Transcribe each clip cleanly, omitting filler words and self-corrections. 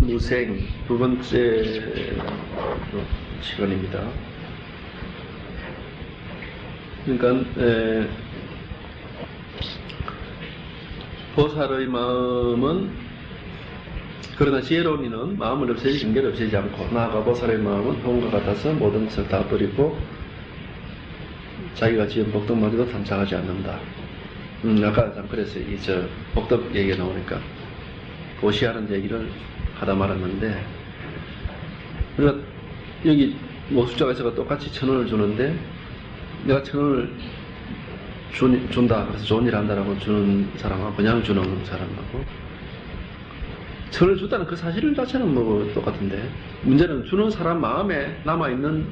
무생 두 번째 시간입니다. 그러니까 보살의 마음은 그러나 지혜로운 이는 마음을 없애지 경계를 없애지 않고 나아가 보살의 마음은 혼과 같아서 모든 것을 다 버리고 자기가 지은 복덕마저도 탐착하지 않는다. 아까 그래서 이 복덕 얘기가 나오니까 고시하는 얘기를 하다 말았는데, 우리가 여기 숫자에서가 똑같이 1,000원을 주는데 내가 1,000원을 준다 그래서 좋은 일 한다라고 주는 사람하고 그냥 주는 사람하고 1,000원을 줬다는 그 사실 자체는 뭐 똑같은데, 문제는 주는 사람 마음에 남아있는,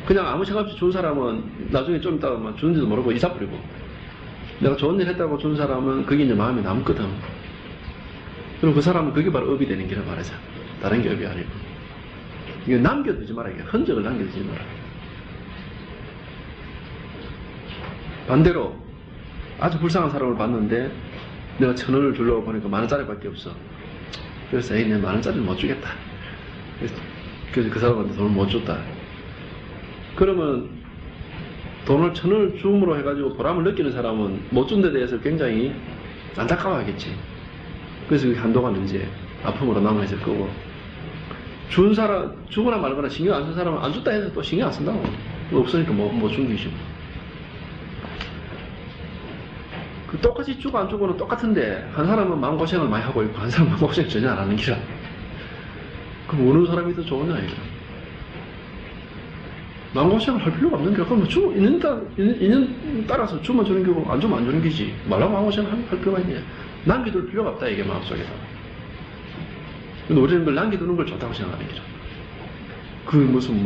그냥 아무 생각 없이 준 사람은 나중에 좀 있다가 주는지도 모르고 잊어버리고, 내가 좋은 일 했다고 준 사람은 그게 이제 마음에 남거든. 그럼 그 사람은 그게 바로 업이 되는 기라 말하자. 다른 게 업이 아니고. 이게 남겨두지 마라. 이게 흔적을 남겨두지 마라. 반대로 아주 불쌍한 사람을 봤는데 내가 1,000원을 주려고 보니까 10,000원짜리밖에 없어. 그래서 내 10,000원짜리는 못 주겠다. 그래서 그 사람한테 돈을 못 줬다. 그러면 돈을 1,000원을 줌으로 해가지고 보람을 느끼는 사람은 못 준 데 대해서 굉장히 안타까워하겠지. 그래서 한동안 이제 아픔으로 남아있을 거고, 준 사람, 주거나 말거나 신경 안 쓴 사람은 안 줬다 해서 또 신경 안 쓴다고. 없으니까 못 준 것이고. 똑같이 주고 안 주고는 똑같은데, 한 사람은 마음고생을 많이 하고 있고, 한 사람은 마음고생을 전혀 안 하는 기라. 그럼 어느 사람이 더 좋으냐, 이거. 마음고생을 할 필요가 없는 게, 그럼 인연 따라서 주면 주는 거고, 안 주면 안 주는 거지. 말라고 마음고생을 할 필요가 있냐. 남겨둘 필요가 없다, 이게 마음속에서. 근데 우리는 그걸 남겨두는 걸 좋다고 생각하는 거죠. 그 무슨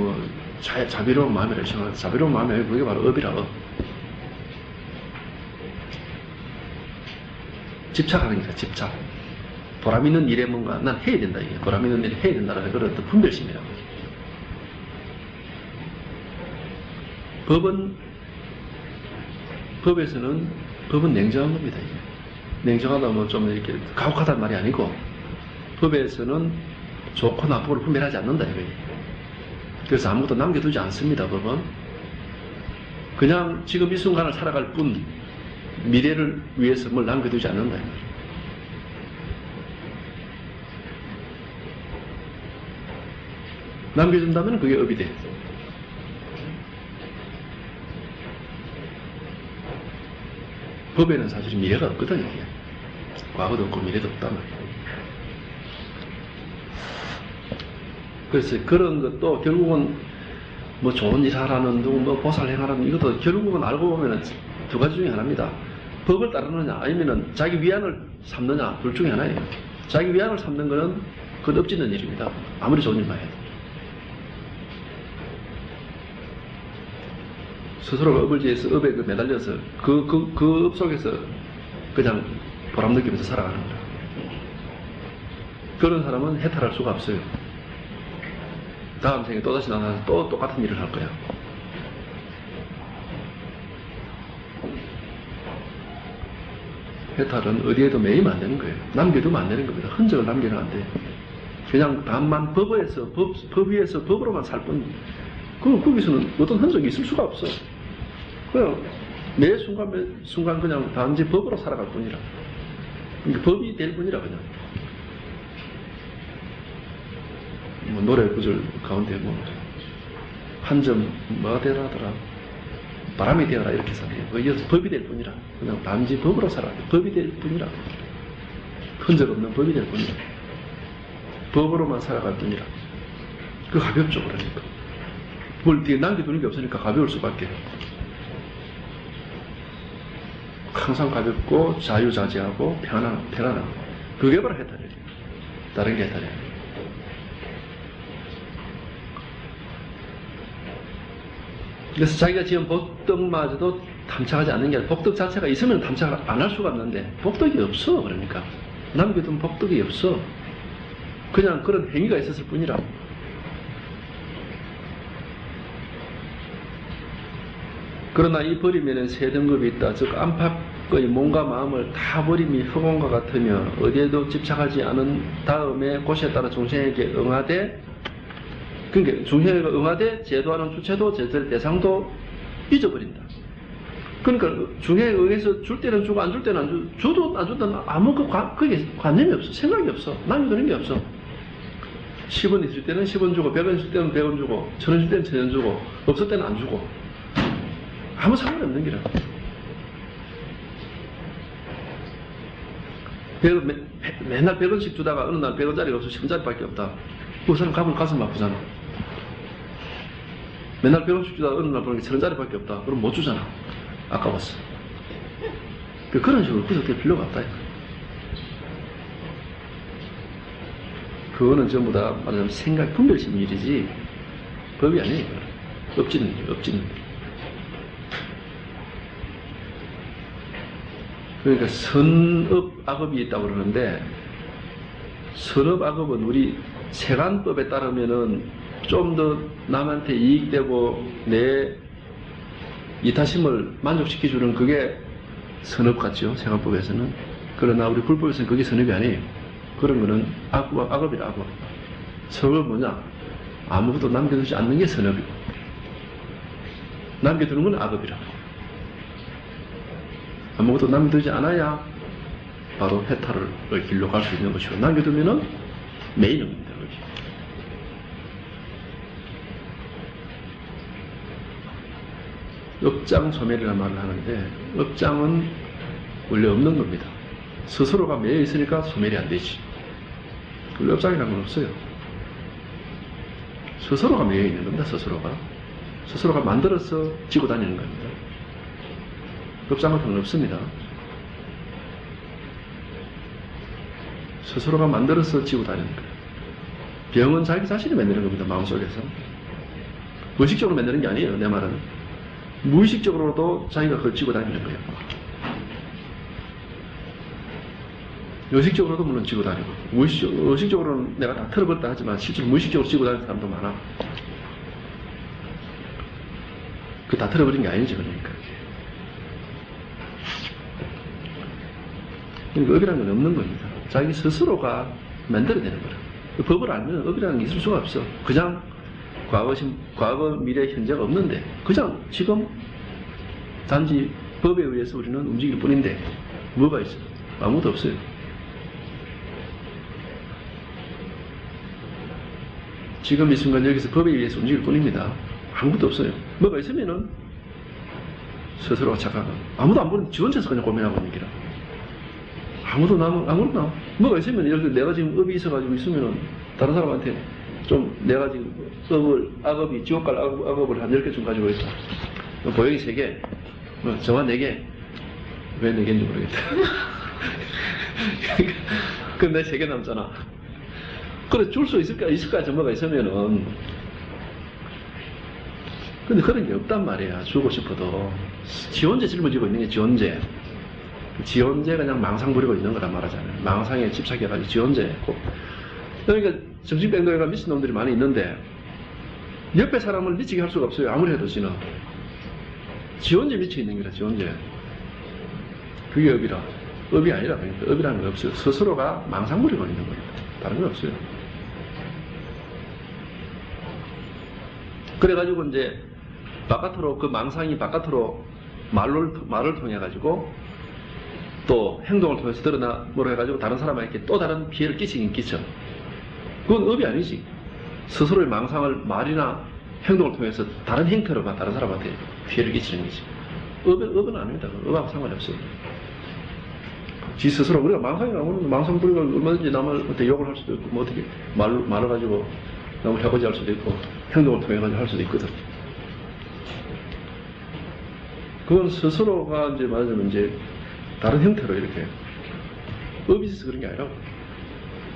자비로운 마음이라고 생각하는, 자비로운 마음이 아니고 그게 바로 업이라, 업. 집착하는 거죠, 집착. 보람 있는 일에 뭔가 난 해야 된다, 이게. 보람 있는 일을 해야 된다라는 그런 어떤 분별심이라고. 법은 냉정한 겁니다, 이게. 냉정하다 좀 이렇게 가혹하다는 말이 아니고, 법에서는 좋고 나쁘고를 분별하지 않는다, 이거예요. 그래서 아무것도 남겨두지 않습니다, 법은. 그냥 지금 이 순간을 살아갈 뿐, 미래를 위해서 뭘 남겨두지 않는다, 이거예요. 남겨둔다면 그게 업이 돼. 법에는 사실 미래가 없거든, 이게. 과거도 없고 미래도 없단 말이에요. 그래서 그런 것도 결국은 좋은 일 하라는 누구 보살 행하라는 이것도 결국은 알고 보면 두 가지 중에 하나입니다. 법을 따르느냐 아니면은 자기 위안을 삼느냐, 둘 중에 하나예요. 자기 위안을 삼는 거는 그건 엎짓는 일입니다. 아무리 좋은 일만 해도. 스스로가 업을 지어서 업에 매달려서 그 업 속에서 그냥 보람 느끼면서 살아가는 거예요. 그런 사람은 해탈할 수가 없어요. 다음 생에 또다시 나타나서 또 똑같은 일을 할 거야. 해탈은 어디에도 매이면 안 되는 거예요. 남겨두면 안 되는 겁니다. 흔적을 남기면 안 돼요. 그냥 다만 법 위에서 법으로만 살 뿐, 거기서는 어떤 흔적이 있을 수가 없어. 그냥 매 순간 그냥 단지 법으로 살아갈 뿐이라. 그러니까 법이 될 뿐이라, 그냥. 노래 구절 가운데 한 점 뭐가 되라더라, 바람이 되어라, 이렇게 살아요. 이어서 법이 될 뿐이라. 그냥 단지 법으로 살아가요. 법이 될 뿐이라. 흔적 없는 법이 될 뿐이라. 법으로만 살아갈 뿐이라. 그 가볍죠, 그러니까. 뭘 뒤에 남겨두는 게 없으니까 가벼울 수밖에. 항상 가볍고 자유자재하고 편안하고. 그게 바로 해탈이에요. 다른 게 해탈이에요. 그래서 자기가 지은 복덕마저도 탐착하지 않는 게 아니라, 복덕 자체가 있으면 탐착을 안 할 수가 없는데 복덕이 없어. 그러니까 남겨둔 복덕이 없어. 그냥 그런 행위가 있었을 뿐이라. 그러나 이 버리면은 세 등급이 있다. 즉 안팎 그 몸과 마음을 다 버림이 흑원과 같으며 어디에도 집착하지 않은 다음에 고시에 따라 중생에게 응하되, 그러니까 중생에게 응하되 제도하는 주체도 제도의 대상도 잊어버린다. 그러니까 중생에 응해서 줄 때는 주고 안 줄 때는 안 주고, 줘도 안 줘도 아무 그게 관념이 없어. 생각이 없어. 남겨두는 게 없어. 10원 있을 때는 10원 주고, 100원 줄 때는 100원 주고, 1000원 줄 때는 1000원 주고, 없을 때는 안 주고. 아무 상관이 없는 기라. 맨날 100원씩 주다가 어느 날 100원짜리가 없어 10원짜리밖에 없다. 그 사람 가슴 아프잖아. 맨날 100원씩 주다가 어느 날 보는 게 1000원짜리밖에 없다. 그럼 못 주잖아. 아까웠어. 그런 식으로 구속될 필요가 없다. 그거는 전부 다 말하자면 생각 분별심 일이지 법이 아니에요. 엎지는 일, 엎지는 일. 그러니까 선업 악업이 있다고 그러는데, 선업 악업은 우리 세간법에 따르면은 좀 더 남한테 이익되고 내 이타심을 만족시켜주는 그게 선업 같죠, 세간법에서는. 그러나 우리 불법에서는 그게 선업이 아니에요. 그런 거는 악업이라, 악업. 선업은 뭐냐? 아무것도 남겨두지 않는 게 선업이고, 남겨두는 건 악업이라고. 아무것도 남겨두지 않아야 바로 해탈을 길로 갈 수 있는 것이고, 남겨두면은 매이는 겁니다, 여기. 업장소멸이라는 말을 하는데, 업장은 원래 없는 겁니다. 스스로가 매여 있으니까 소멸이 안 되지. 원래 업장이라는 건 없어요. 스스로가 매여 있는 겁니다, 스스로가 만들어서 지고 다니는 겁니다. 업장 같은 건 없습니다. 스스로가 만들어서 지고 다니는 거예요. 병은 자기 자신이 만드는 겁니다, 마음속에서. 의식적으로 만드는 게 아니에요, 내 말은. 무의식적으로도 자기가 그걸 지고 다니는 거예요. 의식적으로도 물론 지고 다니고, 의식적으로는 내가 다 틀어버렸다 하지만 실제로 무의식적으로 지고 다니는 사람도 많아. 그 다 틀어버린 게 아니지, 그러니까. 그러니까 업이라는 건 없는 겁니다. 자기 스스로가 만들어내는 거라. 법을 알면 업이라는 게 있을 수가 없어. 그냥 과거, 미래, 현재가 없는데 그냥 지금 단지 법에 의해서 우리는 움직일 뿐인데 뭐가 있어? 아무것도 없어요. 지금 이 순간 여기서 법에 의해서 움직일 뿐입니다. 아무것도 없어요. 뭐가 있으면은 스스로가 착각하고, 아무도 안 보는 지 혼자서 그냥 고민하고 있는 기라. 아무렇나 뭐가 있으면, 예를 들어 내가 지금 업이 있어가지고 있으면은 다른 사람한테 좀 내가 지금 악업이 지옥 갈 악업을 한 10개 좀 가지고 있다. 보형이 3개, 정화 4개. 왜 4개인지 모르겠다. 그럼 내 3개 남잖아. 그래, 줄 수 있을까 정보가 있으면은. 근데 그런 게 없단 말이야, 주고 싶어도. 지원제 짊어지고 있는 게 지원제. 지원제가 그냥 망상 부리고 있는 거란 말하잖아요. 망상에 집착해가지고 지원제. 그러니까 정신병동에가 미친놈들이 많이 있는데 옆에 사람을 미치게 할 수가 없어요. 아무리 해도 지는. 지원제 미쳐 있는 거라, 지원제. 그게 업이라. 업이 아니라, 그러니까 업이라는 건 없어요. 스스로가 망상 부리고 있는 겁니다. 다른 건 없어요. 그래가지고 이제 바깥으로, 그 망상이 바깥으로 말을 통해가지고 또 행동을 통해서 드러나 뭐라 해가지고 다른 사람에게 또 다른 피해를 끼치긴 끼쳐. 그건 업이 아니지. 스스로의 망상을 말이나 행동을 통해서 다른 행태로 다른 사람한테 피해를 끼치는 거지. 업은 아닙니다. 업하고 상관이 없어요. 지 스스로, 우리가 망상이 나오면 망상 부리고 얼마든지 남한테 욕을 할 수도 있고, 뭐 어떻게 말을 가지고 남을 해코지 할 수도 있고, 행동을 통해 가지고 할 수도 있거든. 그건 스스로가 이제 말하자면 이제 다른 형태로 이렇게 업이 있어서 그런 게 아니라고.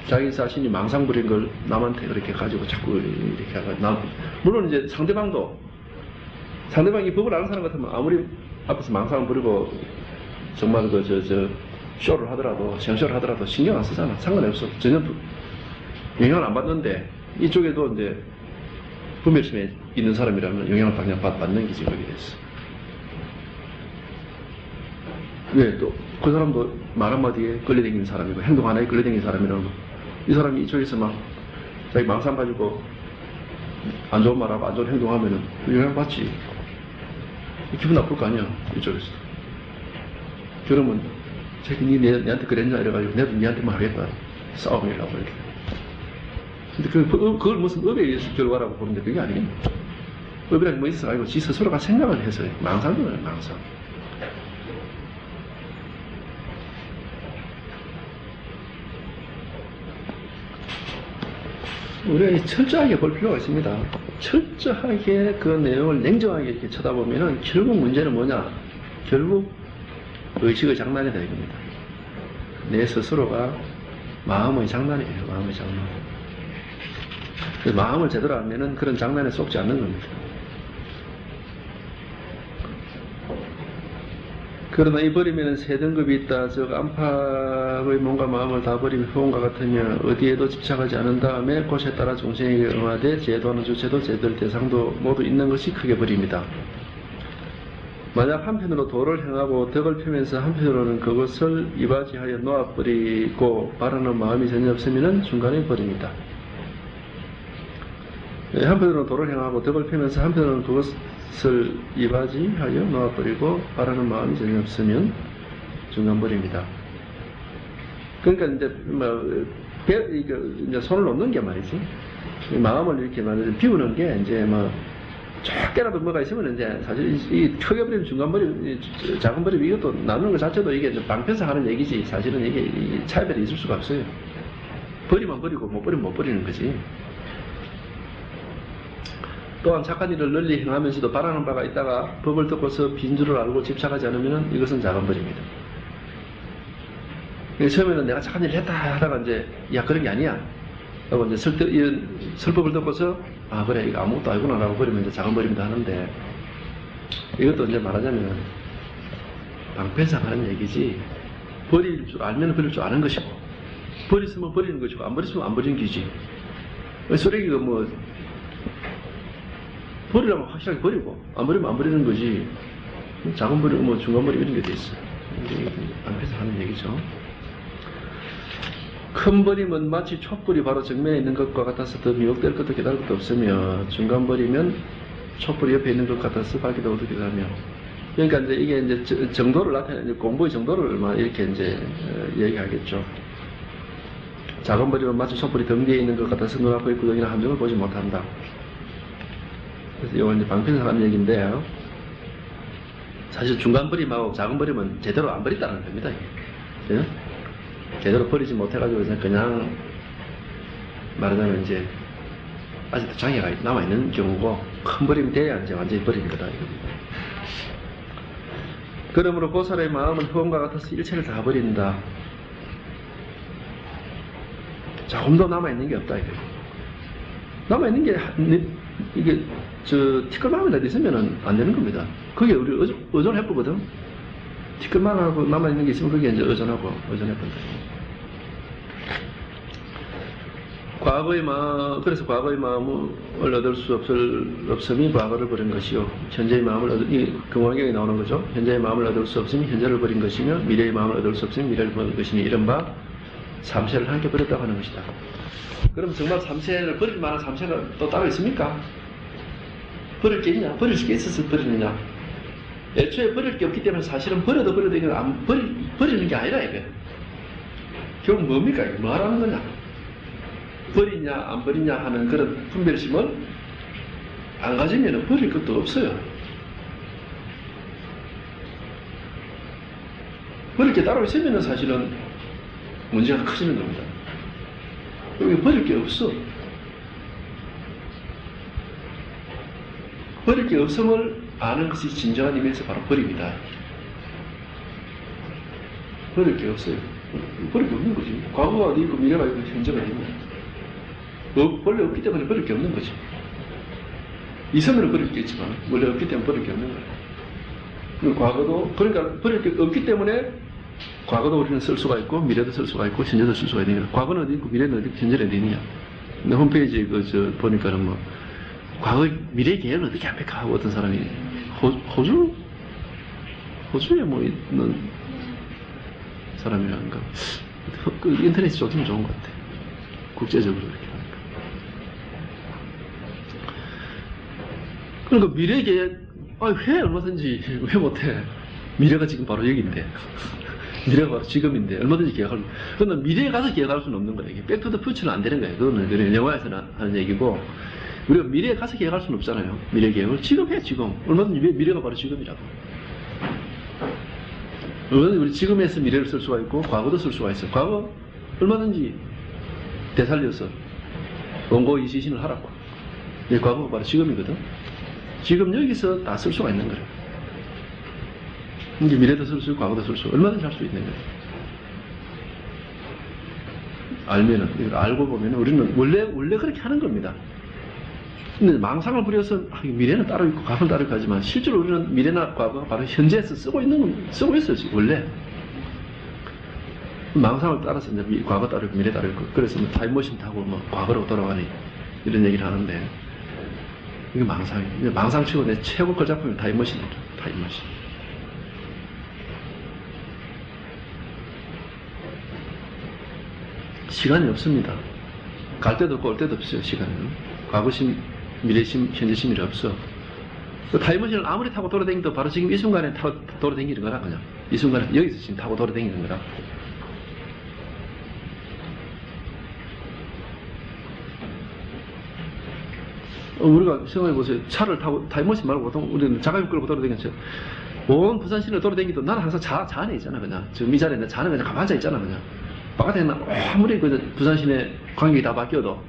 자기 자신이 망상 부린 걸 남한테 그렇게 가지고 자꾸 이렇게 하고, 물론 이제 상대방이 법을 아는 사람 같으면 아무리 앞에서 망상 부리고 정말 쇼를 하더라도, 시험쇼를 하더라도 신경 안 쓰잖아. 상관이 없어. 전혀 영향을 안 받는데, 이쪽에도 이제 분별심에 있는 사람이라면 영향을 그냥 받는 기지, 거기에 대해서. 왜 또 그 사람도 말 한마디에 끌려다니는 사람이고 행동 하나에 끌려다니는 사람이라고. 이 사람이 이쪽에서 막 자기 망상 가지고 안 좋은 말하고 안 좋은 행동하면은 영향받지. 기분 나쁠 거 아니야, 이쪽에서. 그러면 자기 내한테 그랬냐 이래가지고 내도 니한테만 하겠다. 싸움이라고 이렇게. 근데 그걸 무슨 업에 의해서 결과라고 보는데 그게 아니겠네. 업이라는 뭐 있어서 아니고 지 스스로가 생각을 해서 망상이에요, 망상. 우리가 철저하게 볼 필요가 있습니다. 철저하게 그 내용을 냉정하게 이렇게 쳐다보면은 결국 문제는 뭐냐? 결국 의식의 장난이다 이겁니다. 내 스스로가 마음의 장난이에요. 마음의 장난. 마음을 제대로 알면은 그런 장난에 속지 않는 겁니다. 그러나 이 버리면은 세 등급이 있다. 즉 안팎의 몸과 마음을 다 버리면 후원과 같으며 어디에도 집착하지 않은 다음에 곳에 따라 종생에게 응하되 제도하는 주체도 제도의 대상도 모두 있는 것이 크게 버립니다. 만약 한편으로 도를 행하고 덕을 펴면서 한편으로는 그것을 이바지하여 놓아버리고 바라는 마음이 전혀 없으면 중간에 버립니다. 한편으로는 도를 행하고 덕을 펴면서 한편으로는 그것을 이바지하여 놓아버리고 바라는 마음이 전혀 없으면 중간 버립니다. 그러니까 이제 손을 놓는 게 말이지. 마음을 이렇게 말이지 비우는 게 이제 작게라도 뭐가 있으면 이제 사실 이 크게 버리면 중간 버리면 작은 버리면 이것도 나누는 것 자체도 이게 방편상 하는 얘기지 사실은 이게 차이별이 있을 수가 없어요. 버리면 버리고 못 버리면 못 버리는 거지. 또한 착한 일을 널리 행하면서도 바라는 바가 있다가 법을 듣고서 빈줄을 알고 집착하지 않으면 이것은 작은 벌입니다. 처음에는 내가 착한 일을 했다 하다가 이제 야 그런 게 아니야 라고 이제 설법을 듣고서 아 그래 이거 아무것도 아니구나 라고 버리면 이제 작은 벌입니다 하는데 이것도 이제 말하자면 방편상 하는 얘기지 버릴 줄 알면 버릴 줄 아는 것이고 버렸으면 버리는 것이고 안 버렸으면 안 버리는 기지. 쓰레기가 버리려면 확실하게 버리고 안 버리면 안 버리는 거지. 작은 버리고 중간 버리고 이런 게 돼 있어요. 앞에서 하는 얘기죠. 큰 버림은 마치 촛불이 바로 정면에 있는 것과 같아서 더 미혹될 것도 깨달을 것도 없으며 중간 버리면 촛불이 옆에 있는 것 같아서 밝기도 어둡기도 하며 그러니까 이제 이게 이제 정도를 나타내는 공부의 정도를 이렇게 이제 얘기하겠죠. 작은 버림은 마치 촛불이 등 뒤에 있는 것 같아서 눈앞의 구덩이나 함정을 보지 못한다. 그래서 이건 이제 방편에서 하는 얘기인데요. 사실 중간 버림하고 작은 버림은 제대로 안 버린다는 겁니다. 이게. 제대로 버리지 못해가지고 그냥 말하자면 이제 아직도 장애가 남아있는 경우고 큰 버림이 돼야 이제 완전히 버리는 거다. 이겁니다. 그러므로 그 사람의 마음은 흑암과 같아서 일체를 다 버린다. 조금도 남아있는 게 없다. 이거. 남아있는 게 이게 티끌마음이라도 있으면 안 되는 겁니다. 그게 우리 의존해보거든. 티끌마음하고 남아있는 게 있으면 그게 이제 의존해본다. 그래서 과거의 마음을 얻을 수 없음이 과거를 버린 것이요. 현재의 마음을 금왕경에 나오는 거죠. 현재의 마음을 얻을 수 없음이 현재를 버린 것이며, 미래의 마음을 얻을 수 없음이 미래를 버린 것이니, 이른바 삼세를 함께 버렸다고 하는 것이다. 그럼 정말 삼세를 버릴 만한 삼세가 또 따로 있습니까? 버릴 게 있냐? 버릴 게 있어서 버리느냐? 애초에 버릴 게 없기 때문에 사실은 버려도 이건 버리는 게 아니라 이게. 결국 뭡니까? 이게 뭐 하라는 거냐? 버리냐 안 버리냐 하는 그런 분별심을 안 가지면 버릴 것도 없어요. 버릴 게 따로 있으면 사실은 문제가 커지는 겁니다. 여기 버릴 게 없어. 버릴 게 없음을 아는 것이 진정한 의미에서 바로 버립니다. 버릴 게 없어요. 버릴 게 없는 거지. 과거가 어디 있고 미래가 있고 현재가 있냐. 원래 없기 때문에 버릴 게 없는 거지. 있으면 버릴 게 있지만 원래 없기 때문에 버릴 게 없는 거예요. 과거도 그러니까 버릴 게 없기 때문에 과거도 우리는 쓸 수가 있고 미래도 쓸 수가 있고 현재도 쓸 수가 있는 거예요. 과거는 어디 있고 미래는 어디 있고 현재는 어디 있느냐. 근데 홈페이지 보니까는 과거 미래 계획을 어떻게 합니까 하고 어떤 사람이 호주에 있는 사람이라는 거. 그 인터넷이 좋긴 좋은 것 같아. 국제적으로 이렇게 하니까. 그러니까 미래 계획, 회 얼마든지 왜 못해? 미래가 지금 바로 여기인데. 미래가 바로 지금인데 얼마든지 계획할. 그러나 미래에 가서 계획할 수는 없는 거야. 이게 백투더 퓨처는 안 되는 거예요. 그거는 그냥 영화에서 하는 얘기고 우리가 미래에 가서 계획할 수는 없잖아요. 미래 계획을 지금 해 지금. 얼마든지 미래가 바로 지금이라고. 얼마든지 우리 지금에서 미래를 쓸 수가 있고 과거도 쓸 수가 있어. 과거 얼마든지 되살려서 원고 이시신을 하라고. 내 과거가 바로 지금이거든. 지금 여기서 다 쓸 수가 있는 거예요. 이제 미래도 쓸 수 있고 과거도 쓸 수 있고 얼마든지 할 수 있는 거예요. 알면은, 이걸 알고 보면은 우리는 원래 그렇게 하는 겁니다. 근데 망상을 부려서 미래는 따로 있고 과거는 따로 있고 하지만 실제로 우리는 미래나 과거가 바로 현재에서 쓰고 있어요 지금 원래. 망상을 따라서 이제 과거 따로 있고 미래 따로 있고 그래서 뭐 타임머신 타고 뭐 과거로 돌아가니 이런 얘기를 하는데 이게 망상이에요. 망상치고 내 최고 그 작품이 타임머신이죠. 타임머신. 시간이 없습니다. 갈 데도 없고 올 데도 없어요. 시간은. 과거심, 미래심, 현재심이 없어. 그 타임머신을 아무리 타고 돌아다니도 바로 지금 이 순간에 타고 돌아다니는 거라 그냥. 이 순간에 여기서 지금 타고 돌아다니는 거라. 우리가 생각해보세요. 차를 타고 타임머신 말고 보통 우리는 자가용 끌고 돌아다니죠. 온 부산시를 돌아다니도 나는 항상 차 안에 있잖아 그냥. 지금 이 자리에 차는 그냥 가만히 앉아 있잖아 그냥. 바깥에는 아무리 그 부산시내 관객이 다 바뀌어도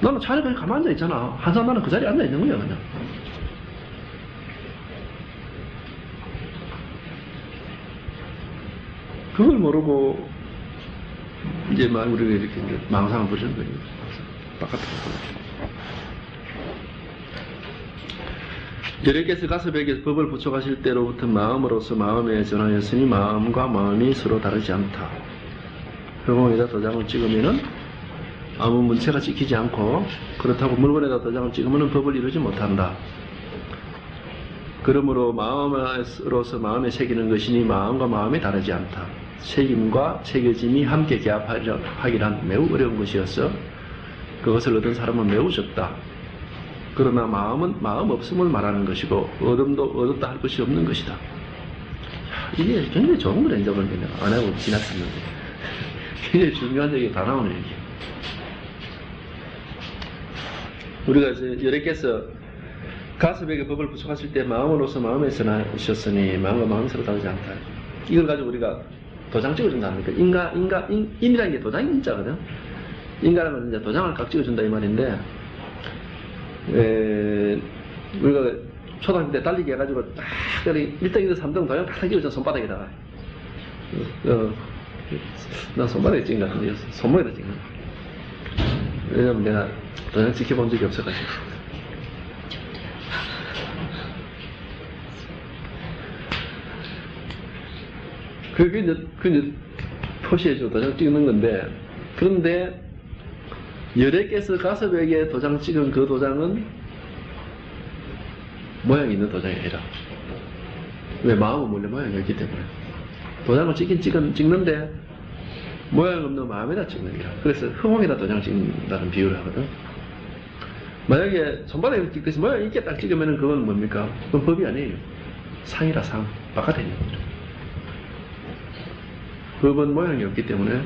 나는 차 안에 그냥 가만히 앉아 있잖아. 항상 나는 그 자리에 앉아 있는 거야 그냥. 그걸 모르고 이제 막 우리가 이렇게 이제 망상을 부리는 거예요. 바깥으로. 여러께서 가서벽에 법을 붙여가실 때로부터 마음으로서 마음에 전하였으니 마음과 마음이 서로 다르지 않다. 회공에다 도장을 찍으면은 아무 문체가 찍히지 않고 그렇다고 물건에다 도장을 찍으면 법을 이루지 못한다. 그러므로 마음으로서 마음에 새기는 것이니 마음과 마음이 다르지 않다. 새김과 새겨짐이 함께 개합하기란 매우 어려운 것이어서 그것을 얻은 사람은 매우 적다. 그러나 마음은 마음 없음을 말하는 것이고 얻었다 할 것이 없는 것이다. 이게 굉장히 좋은 거네. 이제 보니까 안 하고 지나쳤는데 굉장히 중요한 얘기 다 나오네. 이게. 우리가 이제 여러께서 가슴에게 법을 부착하실 때 마음으로서 마음에 전하셨으니 마음과 마음이 서로 다르지 않다. 이걸 가지고 우리가 도장 찍어준다 합니까? 인이라는 게 도장 인자거든. 인간은 건 이제 도장을 각 찍어준다 이 말인데, 우리가 초등학교 때 달리기 해가지고 딱 1등, 2등, 3등 도장 딱 찍어준 손바닥에다가. 나 손바닥에 찍은 것 같은데, 손목에다 찍는 거. 왜냐면 내가 도장 지켜본 적이 없어가지고. 그게 이제 표시해주고 도장 찍는 건데, 그런데 열애께서 가슴에게 도장 찍은 그 도장은 모양이 있는 도장이 아니라, 왜? 마음은 원래 모양이 없기 때문에. 도장을 찍는데 모양 없는 마음에다 찍는 거야. 그래서 흠홍에다 도장을 찍는다는 비유를 하거든. 만약에 손바닥에 찍듯이 모양이 있게 딱 찍으면 그건 뭡니까? 그건 법이 아니에요. 상이라 상. 바깥에 있는 거죠. 법은 모양이 없기 때문에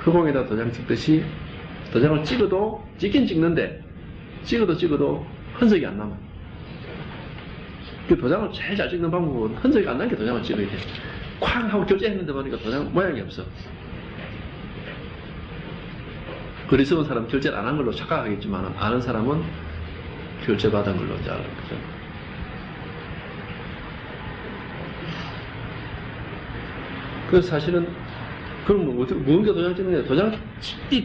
흠홍에다 도장 찍듯이 도장을 찍긴 찍는데 찍어도 흔적이 안 남아. 그 도장을 제일 잘 찍는 방법은 흔적이 안 나게 도장을 찍어야 돼. 쾅 하고 결제했는데 보니까 도장 모양이 없어. 글이 쓰는 사람 결제를 안 한 걸로 착각하겠지만 아는 사람은 결제 받은 걸로 이제 알아요. 그래서 사실은 그럼 무언가 도장 찍는 게 도장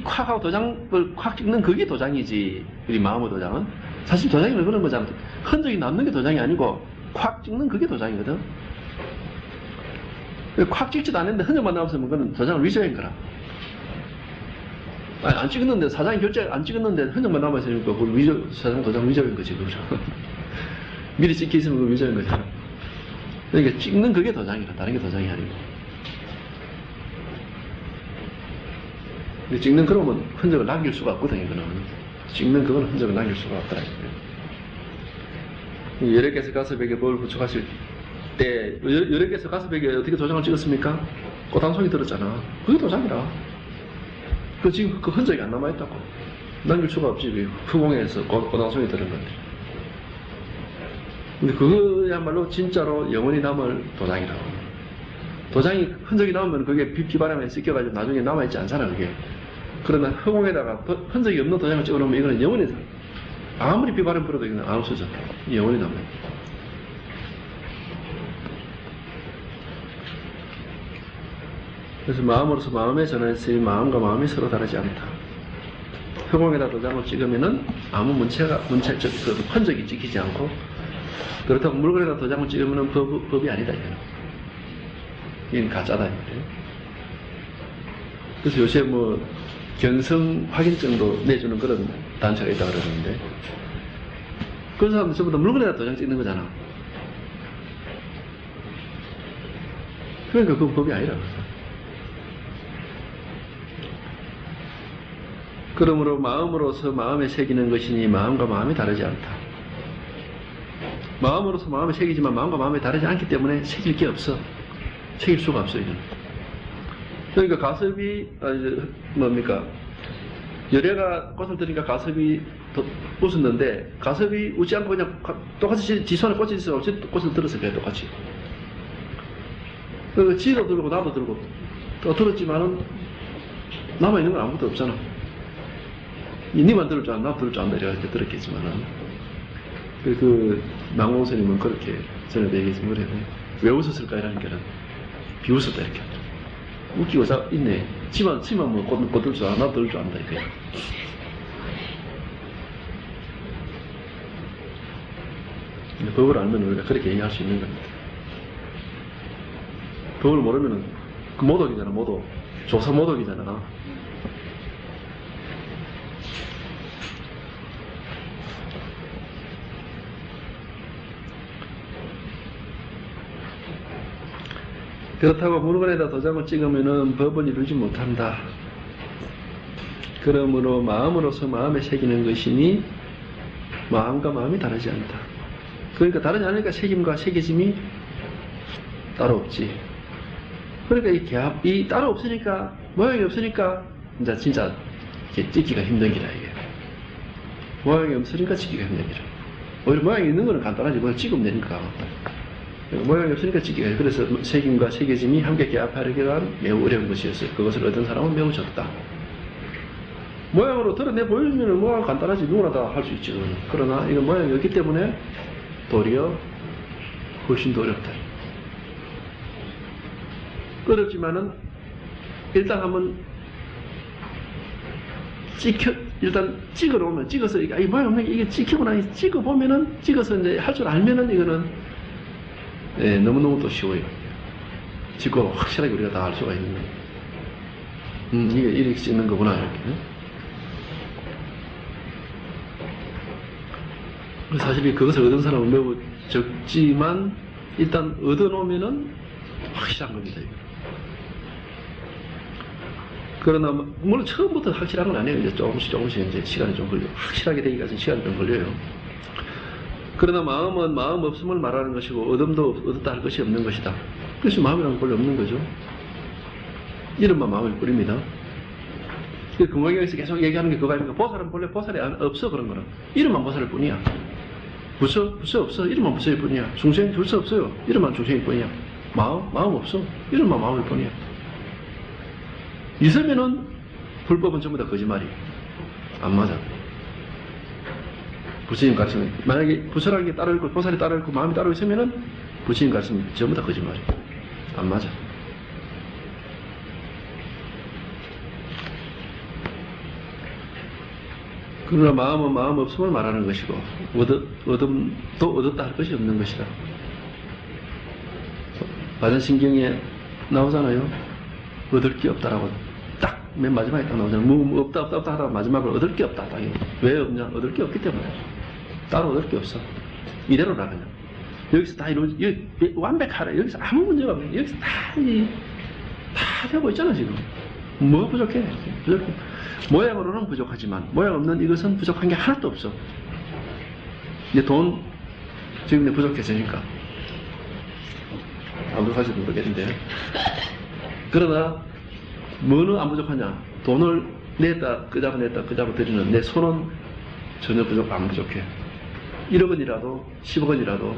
콱 하고 도장을 콱 찍는 그게 도장이지. 우리 마음의 도장은 사실 도장이 왜 그런 거잖아. 흔적이 남는 게 도장이 아니고 콱 찍는 그게 도장이거든. 콱 찍지도 않는데 흔적만 남았으면 그건 도장을 위조한 거라. 아니, 안 찍었는데 사장이 결제 안 찍었는데 흔적만 남았으니까 그걸 사장 도장 위조인 거지. 그죠? 미리 찍혀 있으면 그걸 위조인 거잖아. 그러니까 찍는 그게 도장이라 다른 게 도장이 아니고. 근데 찍는 그러면 흔적을 남길 수가 없거든요, 이거는. 찍는 그건 흔적을 남길 수가 없더라고요. 여러 개서 가스벽에 뭘 부착하실 때, 여러 개서 가스벽에 어떻게 도장을 찍었습니까? 꽃 한 송이 들었잖아. 그게 도장이라. 그 지금 그 흔적이 안 남아있다고. 남길 수가 없지. 후공에서 꽃 한 송이 들은 건데. 근데 그거야말로 진짜로 영원히 남을 도장이라고. 도장이 흔적이 남으면 그게 비바람에 씻겨가지고 나중에 남아있지 않잖아, 그게. 그러나 허공에다가 흔적이 없는 도장을 찍어놓으면 이거는 영원히 아무리 비바람 불어도 이거는 안 없어져. 영원히 남아요. 그래서 마음으로서 마음의 전환했으니 마음과 마음이 서로 다르지 않다. 허공에다 도장을 찍으면은 아무 문체적 그 흔적이 찍히지 않고, 그렇다고 물건에다 도장을 찍으면은 법이 아니다, 이거는. 이건 가짜다, 이거예요. 그래서 요새 뭐 견성 확인증도 내주는 그런 단체가 있다 그러는데, 그런 사람들 전부 다 물건에다 도장 찍는 거잖아. 그러니까 그건 법이 아니라. 그러므로 마음으로서 마음에 새기는 것이니 마음과 마음이 다르지 않다. 마음으로서 마음에 새기지만 마음과 마음이 다르지 않기 때문에 새길 게 없어. 새길 수가 없어, 이거는. 그러니까 가섭이, 뭡니까? 열애가 꽃을 들으니까 가섭이 웃었는데, 가섭이 웃지 않고 그냥 똑같이 지 손에 꽃이 있어. 꽃을 들었을 거야, 똑같이. 그 지도 들고 나도 들고 또 들었지만은 남아있는 건 아무것도 없잖아. 니만 들을 줄 안다, 나도 들을 줄 안다 이렇게 들었겠지만은, 그 망공스님은 그렇게 전에도 얘기했으면 그래요. 왜 웃었을까 이라는 게는 비웃었다 이렇게. 웃기고 있네. 치만 뭐 꽃 들 줄 안다, 나도 들을 줄 안다 이렇게. 법을 알면 우리가 그렇게 얘기할 수 있는 겁니다. 법을 모르면은 그 모독이잖아, 모독. 조사 모독이잖아. 그렇다고 물건에다 도장을 찍으면은 법은 이루지 못한다. 그러므로 마음으로서 마음에 새기는 것이니 마음과 마음이 다르지 않다. 그러니까 다르지 않으니까 새김과 새겨짐이 따로 없지. 그러니까 이 따로 없으니까, 모양이 없으니까 이제 진짜 찍기가 힘든 기라, 이게. 모양이 없으니까 찍기가 힘든 기라. 오히려 모양이 있는 거는 간단하지, 뭘 찍으면 되니까. 모양이 없으니까 찍기가 해. 그래서 새김과 새겨짐이 함께 개합하려기란 매우 어려운 것이었어요. 그것을 얻은 사람은 매우 적다. 모양으로 드러내 보이면 모양 간단하지, 누구나 다 할 수 있죠. 그러나 이건 모양이 없기 때문에 도리어 훨씬 더 어렵다. 어렵지만은 일단 한번 일단 찍어 놓으면, 찍어서 이 모양 없는 게 이게 찍히고 나니 찍어 보면은, 찍어서 이제 할 줄 알면은 이거는 너무너무 또 쉬워요. 찍고 확실하게 우리가 다 알 수가 있는 거예요. 이게 이렇게 찍는 거구나, 이렇게. 사실 그것을 얻은 사람은 매우 적지만, 일단 얻어놓으면은 확실한 겁니다, 이거. 그러나, 물론 처음부터 확실한 건 아니에요. 이제 조금씩 이제 시간이 좀 걸려요. 확실하게 되기까지 시간이 좀 걸려요. 그러나 마음은 마음 없음을 말하는 것이고, 얻음도 얻었다 할 것이 없는 것이다. 그래서 마음이라는 건 본래 없는 거죠. 이름만 마음일 뿐입니다. 금강경에서 계속 얘기하는 게 그거 아닙니까? 보살은 본래 보살이 없어, 그런 거는. 이름만 보살일 뿐이야. 부처 없어. 이름만 부처일 뿐이야. 중생 불서 없어요. 이름만 중생일 뿐이야. 마음 없어. 이름만 마음일 뿐이야. 있으면은 불법은 전부 다 거짓말이에요. 안 맞아. 부처님 가르치면, 만약에 부처라는 게 따로 있고 보살이 따로 있고 마음이 따로 있으면은 부처님 가르치면 전부 다 거짓말이에요. 안 맞아. 그러나 마음은 마음 없음을 말하는 것이고, 얻음도 얻었다 할 것이 없는 것이다. 바전신경에 나오잖아요. 얻을 게 없다라고 딱 맨 마지막에 딱 나오잖아요. 없다 하다가 마지막으로 얻을 게 없다. 왜 없냐? 얻을 게 없기 때문에. 따로 얻을 게 없어. 이대로라 그냥. 여기서 다 완벽하래. 여기서 아무 문제가 없네. 여기서 다 되고 있잖아, 지금. 뭐 부족해? 부족해. 모양으로는 부족하지만 모양 없는 이것은 부족한 게 하나도 없어. 이제 돈 지금 이제 부족해지니까 안 부족할지도 모르겠는데, 그러나 뭐는 안 부족하냐? 돈을 냈다 끄잡아 드리는 내 손은 전혀 안 부족해. 1억 원이라도 10억 원이라도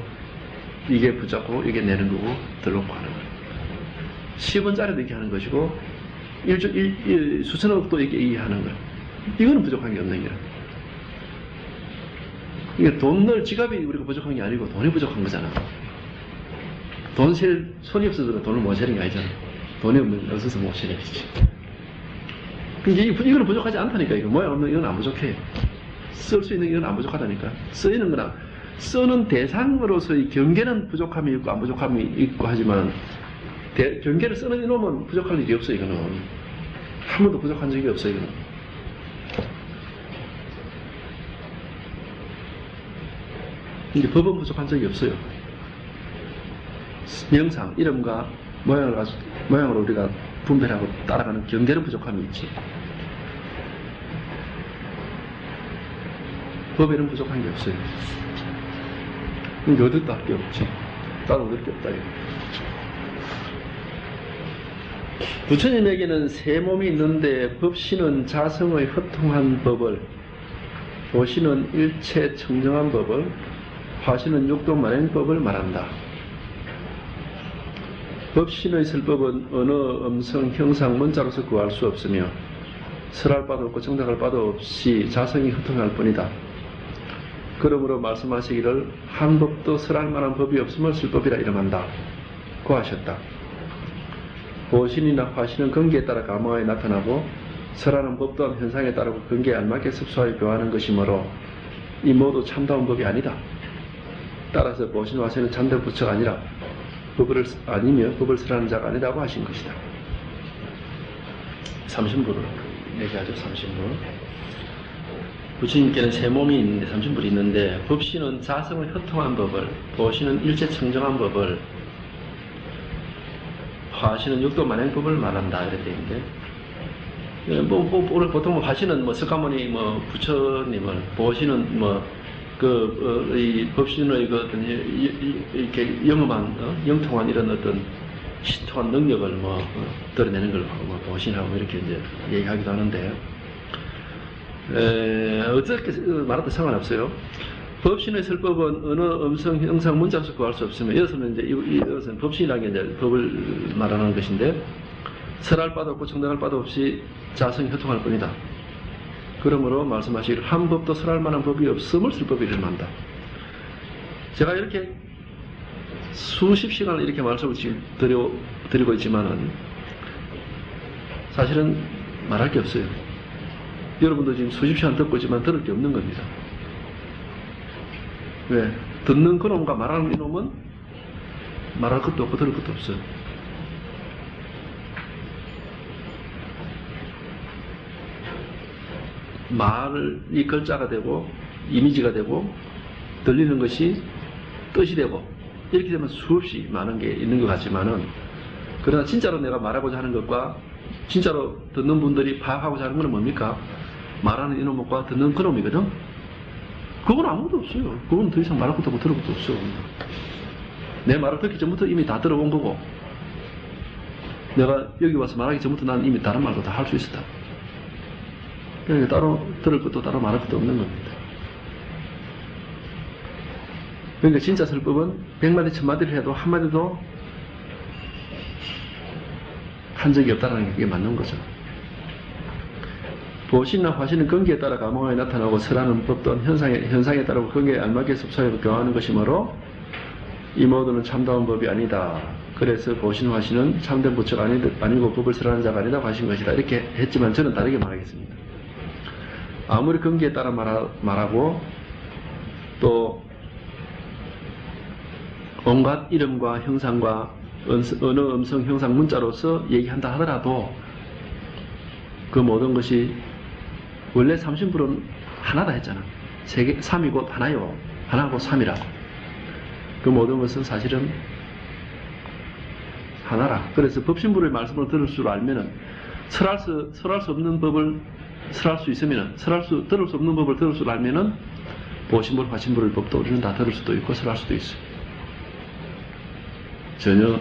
이게 부족하고 이게 내는 거고 들어놓고 하는 거야. 10원짜리도 이렇게 하는 것이고 수천억도 이렇게 하는 거야. 이거는 부족한 게 없는 거야. 이게 돈 넣을 지갑이 우리가 부족한 게 아니고 돈이 부족한 거잖아. 돈 셀 손이 없어서 돈을 못 세는 게 아니잖아. 돈이 없어서 못 세는 거지. 이거는 부족하지 않다니까. 이거 모양 없는 이건 안 부족해. 쓸 수 있는 이건 안 부족하다니까. 쓰이는 거나 쓰는 대상으로서의 경계는 부족함이 있고 안 부족함이 있고 하지만 경계를 쓰는 이놈은 부족할 일이 없어. 이거는 한 번도 부족한 적이 없어. 이거는 이게 법은 부족한 적이 없어요. 명상, 이름과 모양으로 우리가 분별하고 따라가는 경계는 부족함이 있지. 법에는 부족한 게 없어요. 얻을 게 없지. 따로 얻을 게 없다. 부처님에게는 세 몸이 있는데 법신은 자성의 허통한 법을, 보신은 일체 청정한 법을, 화신은 육도만행법을 말한다. 법신의 설법은 어느 음성, 형상, 문자로서 구할 수 없으며 설할 바도 없고 정작할 바도 없이 자성이 허통할 뿐이다. 그러므로 말씀하시기를 한 법도 설할 만한 법이 없음을 설법이라 이름한다 고 하셨다. 보신이나 화신은 근기에 따라 감화에 나타나고 설하는 법 또한 현상에 따르고 근기에 알맞게 습수하여 교하는 것이므로 이 모두 참다운 법이 아니다. 따라서 보신 화신은 참된 부처가 아니라 아니며 법을 설하는 자가 아니라고 하신 것이다. 30부를 얘기하죠. 30부. 부처님께는 세 몸이 있는데 30불이 있는데 법신은 자성의 허통한 법을, 보신은 일체 청정한 법을, 화신은 육도만행법을 말한다. 이렇게 되어 있는데 보통 화신은 석가모니 부처님을, 보신은 이 법신의 어떤 이렇게 영통한 이런 어떤 신통한 능력을 드러내는 걸 보신하고 이렇게 이제 얘기하기도 하는데, 어떻게 말해도 상관없어요. 법신의 설법은 어느 음성, 형상, 문자로서 구할 수 없으며, 이것은 이것은 법신이라는 게 이제 법을 말하는 것인데, 설할 바도 없고 정당할 바도 없이 자성이 허통할 뿐이다. 그러므로 말씀하시기를 한 법도 설할 만한 법이 없음을 설법이 이름한다. 제가 이렇게 수십 시간을 이렇게 말씀을 지금 드리고 있지만은 사실은 말할 게 없어요. 여러분도 지금 수십 시간 듣고 있지만 들을 게 없는 겁니다. 왜? 듣는 그놈과 말하는 이놈은 말할 것도 없고 들을 것도 없어요. 말이 글자가 되고 이미지가 되고 들리는 것이 뜻이 되고 이렇게 되면 수없이 많은 게 있는 것 같지만은, 그러나 진짜로 내가 말하고자 하는 것과 진짜로 듣는 분들이 파악하고자 하는 것은 뭡니까? 말하는 이놈과 듣는 그놈이거든? 그건 아무도 없어요. 그건 더 이상 말할 것도 없고 들을 것도 없어. 내 말을 듣기 전부터 이미 다 들어본 거고, 내가 여기 와서 말하기 전부터 난 이미 다른 말도 다 할 수 있었다. 그러니까 따로 들을 것도 따로 말할 것도 없는 겁니다. 그러니까 진짜 설법은 100마디 1000마디를 해도 한마디도 한 적이 없다는 게 맞는 거죠. 보신이나 화신은 근기에 따라 감화에 나타나고 설하는 법 또한 현상에 따르고 근기에 알맞게 습사하여 교화하는 것이므로 이 모두는 참다운 법이 아니다. 그래서 보신 화신은 참된 부처가 아니고 법을 설하는 자가 아니라고 하신 것이다. 이렇게 했지만 저는 다르게 말하겠습니다. 아무리 근기에 따라 말하고 또 온갖 이름과 형상과 어느 음성, 형상, 문자로서 얘기한다 하더라도 그 모든 것이 원래 30불은 하나다 했잖아. 3이 곧 하나요. 하나고 3이라. 그 모든 것은 사실은 하나라. 그래서 법신불의 말씀을 들을 줄 알면은 설할 수 없는 법을 설할 수 있으면, 들을 수 없는 법을 들을 줄 알면은, 보신불, 화신불의 법도 우리는 다 들을 수도 있고, 설할 수도 있어요. 전혀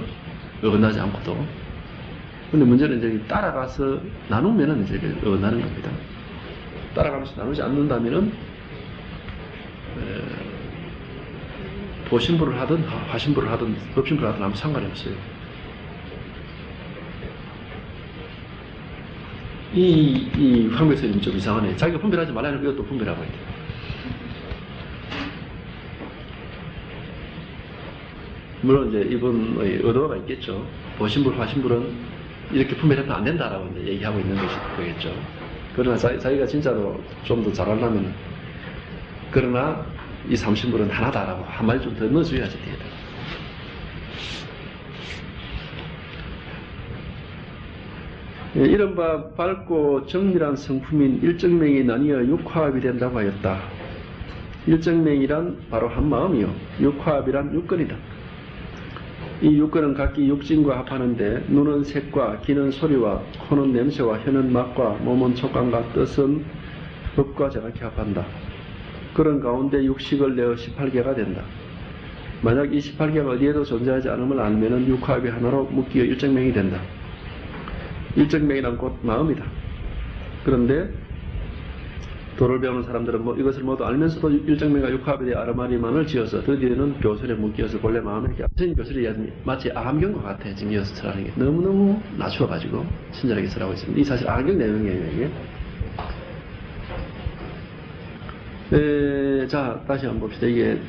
어긋나지 않고도. 근데 문제는 이제 따라가서 나누면은 이제 어긋나는 겁니다. 따라가면서 나누지 않는다면은, 보신불을 하든, 화신불을 하든, 법신불을 하든 아무 상관이 없어요. 이 황배선이 좀 이상하네. 자기가 분별하지 말라는 이것도 분별하고 있대. 물론 이제 이분의 의도가 있겠죠. 보신불, 화신불은 이렇게 분별하면 안 된다라고 이제 얘기하고 있는 거겠죠. 그러나 자기가 진짜로 좀 더 잘하려면, 그러나 이 삼신불은 하나다라고 한마디 좀 더 넣어줘야지 되겠다. 이른바 밝고 정밀한 성품인 일정명이 나뉘어 육화합이 된다고 하였다. 일정명이란 바로 한 마음이요. 육화합이란 육근이다. 이 육근은 각기 육진과 합하는데 눈은 색과 귀는 소리와 코는 냄새와 혀는 맛과 몸은 촉감과 뜻은 법과 정확히 합한다. 그런 가운데 육식을 내어 18개가 된다. 만약 이 18개가 어디에도 존재하지 않음을 알면은 육화합이 하나로 묶여 일정명이 된다. 일정명이란 곧 마음이다. 그런데 도를 배우는 사람들은 이것을 모두 알면서도 일정명과 육화합에 대해 아르마리만을 지어서 드디어는 교설에 묶여서 본래 마음에 선생님 교설이 마치 아함경과 같아. 지금 이어서 설하는 게 너무너무 낮추어가지고 친절하게 설하고 있습니다. 이 사실 아함경 내용이에요. 이게. 자, 다시 한번 봅시다. 이게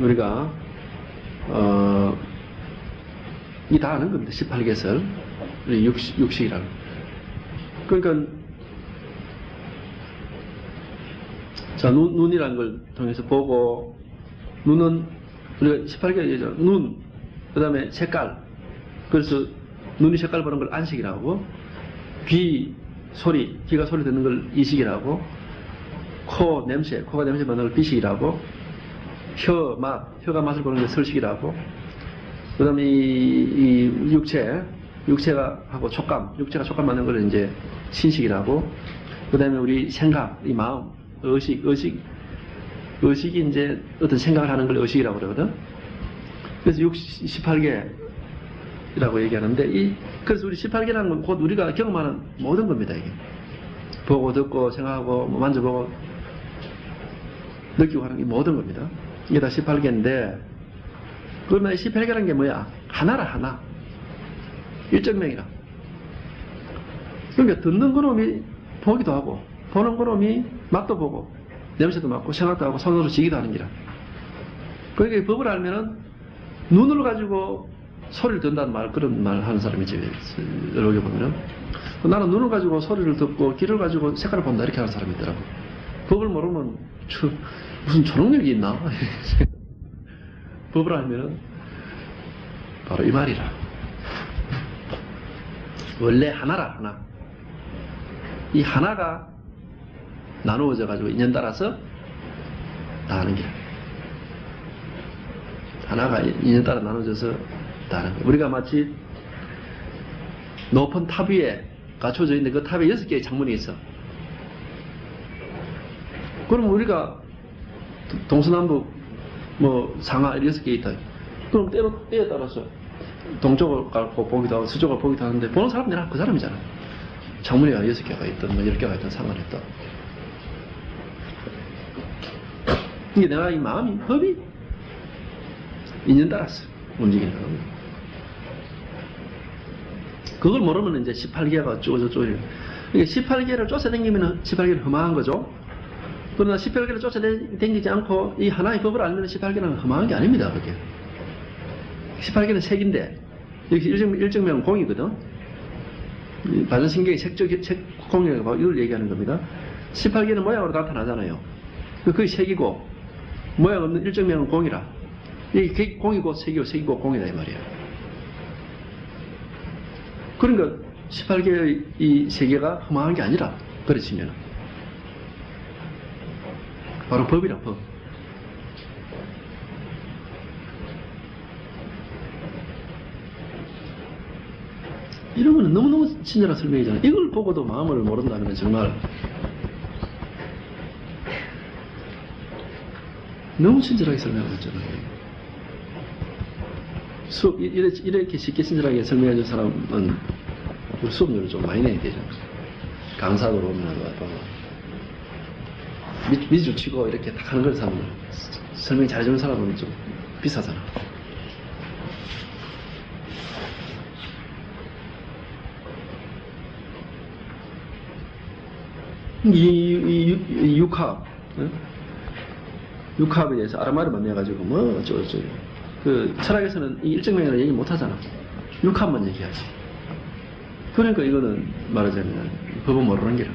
우리가 이 다 아는 겁니다. 18개설 육식이라는. 그러니까 자, 눈이라는 걸 통해서 보고, 눈은 우리가 18개 얘기하죠. 눈, 그 다음에 색깔. 그래서 눈이 색깔 보는 걸 안식이라고 하고, 귀, 소리, 귀가 소리 듣는 걸 이식이라고, 코, 냄새, 코가 냄새 맡는 걸 비식이라고, 혀, 맛, 혀가 맛을 보는 걸 설식이라고, 그 다음에 이 육체가 하고 촉감, 육체가 촉감 맡는 걸 이제 신식이라고, 그 다음에 우리 생각, 이 마음, 의식이 이제 어떤 생각을 하는 걸 의식이라고 그러거든. 그래서 18개라고 얘기하는데, 그래서 우리 18개라는 건 곧 우리가 경험하는 모든 겁니다, 이게. 보고, 듣고, 생각하고, 만져보고, 느끼고 하는 게 모든 겁니다. 이게 다 18개인데, 그러면 18개라는 게 뭐야? 하나라, 하나. 일정명이라. 그러니까 듣는 그놈이 보기도 하고, 보는 그놈이 맛도 보고, 냄새도 맡고, 생각도 하고, 손으로 지기도 하는 기라. 그러니까 법을 알면은, 눈을 가지고 소리를 듣는다는 말, 그런 말 하는 사람이 이제, 여러 보면은, 나는 눈을 가지고 소리를 듣고, 귀를 가지고 색깔을 본다, 이렇게 하는 사람이 있더라고. 법을 모르면, 무슨 초능력이 있나? 법을 알면은, 바로 이 말이라. 원래 하나라, 하나. 이 하나가 나누어져 가지고 인연 따라서 다 하는 거야. 하나가 인연 따라 나눠져서 다 하는 거야. 우리가 마치 높은 탑 위에 갖춰져 있는데 그 탑에 6개의 창문이 있어. 그럼 우리가 동서남북 상하 6개 있다. 그럼 때에 따라서 동쪽을 가고 보기도 하고 서쪽을 보기도 하는데 보는 사람들은 그 사람이잖아. 창문이 6개가 있든 10개가 있든 상관이 없다. 이게 내가 이 마음이, 법이 인연 따라서 움직이는 겁니다. 그걸 모르면 이제 18개가 쪼저쪼저. 그러니까 18개를 쫓아다니면 18개는 험한 거죠. 그러나 18개를 쫓아다니지 않고 이 하나의 법을 알면 18개는 험한 게 아닙니다. 그게. 18개는 색인데, 여기 일정명은 공이거든. 반전신경의 색적 공이라고 이걸 얘기하는 겁니다. 18개는 모양으로 나타나잖아요. 그게 색이고, 모양 없는 일정명은 공이라. 이게 공이고 색이고 색이고 공이다 이 말이야. 그러니까 18개의 이 세계가 허망한 게 아니라 그렇지면 바로 법이라 법. 이러면 너무너무 친절한 설명이잖아. 이걸 보고도 마음을 모른다면 정말 너무 친절하게 설명하고 있잖아요. 수업, 이렇게 쉽게 친절하게 설명해 준 사람은 우리 수업료를 좀 많이 내야 되잖아. 강사로 오면 미주 치고 이렇게 딱 하는 걸 사면 설명 잘해주는 사람은 좀 비싸잖아. 이 육합, 육합에 대해서 아라마르만 내가지고 뭐 어쩌고저쩌고. 그 철학에서는 이 일정명이라고 얘기 못 하잖아. 육합만 얘기하지. 그러니까 이거는 말하자면 법은 모르는 게라.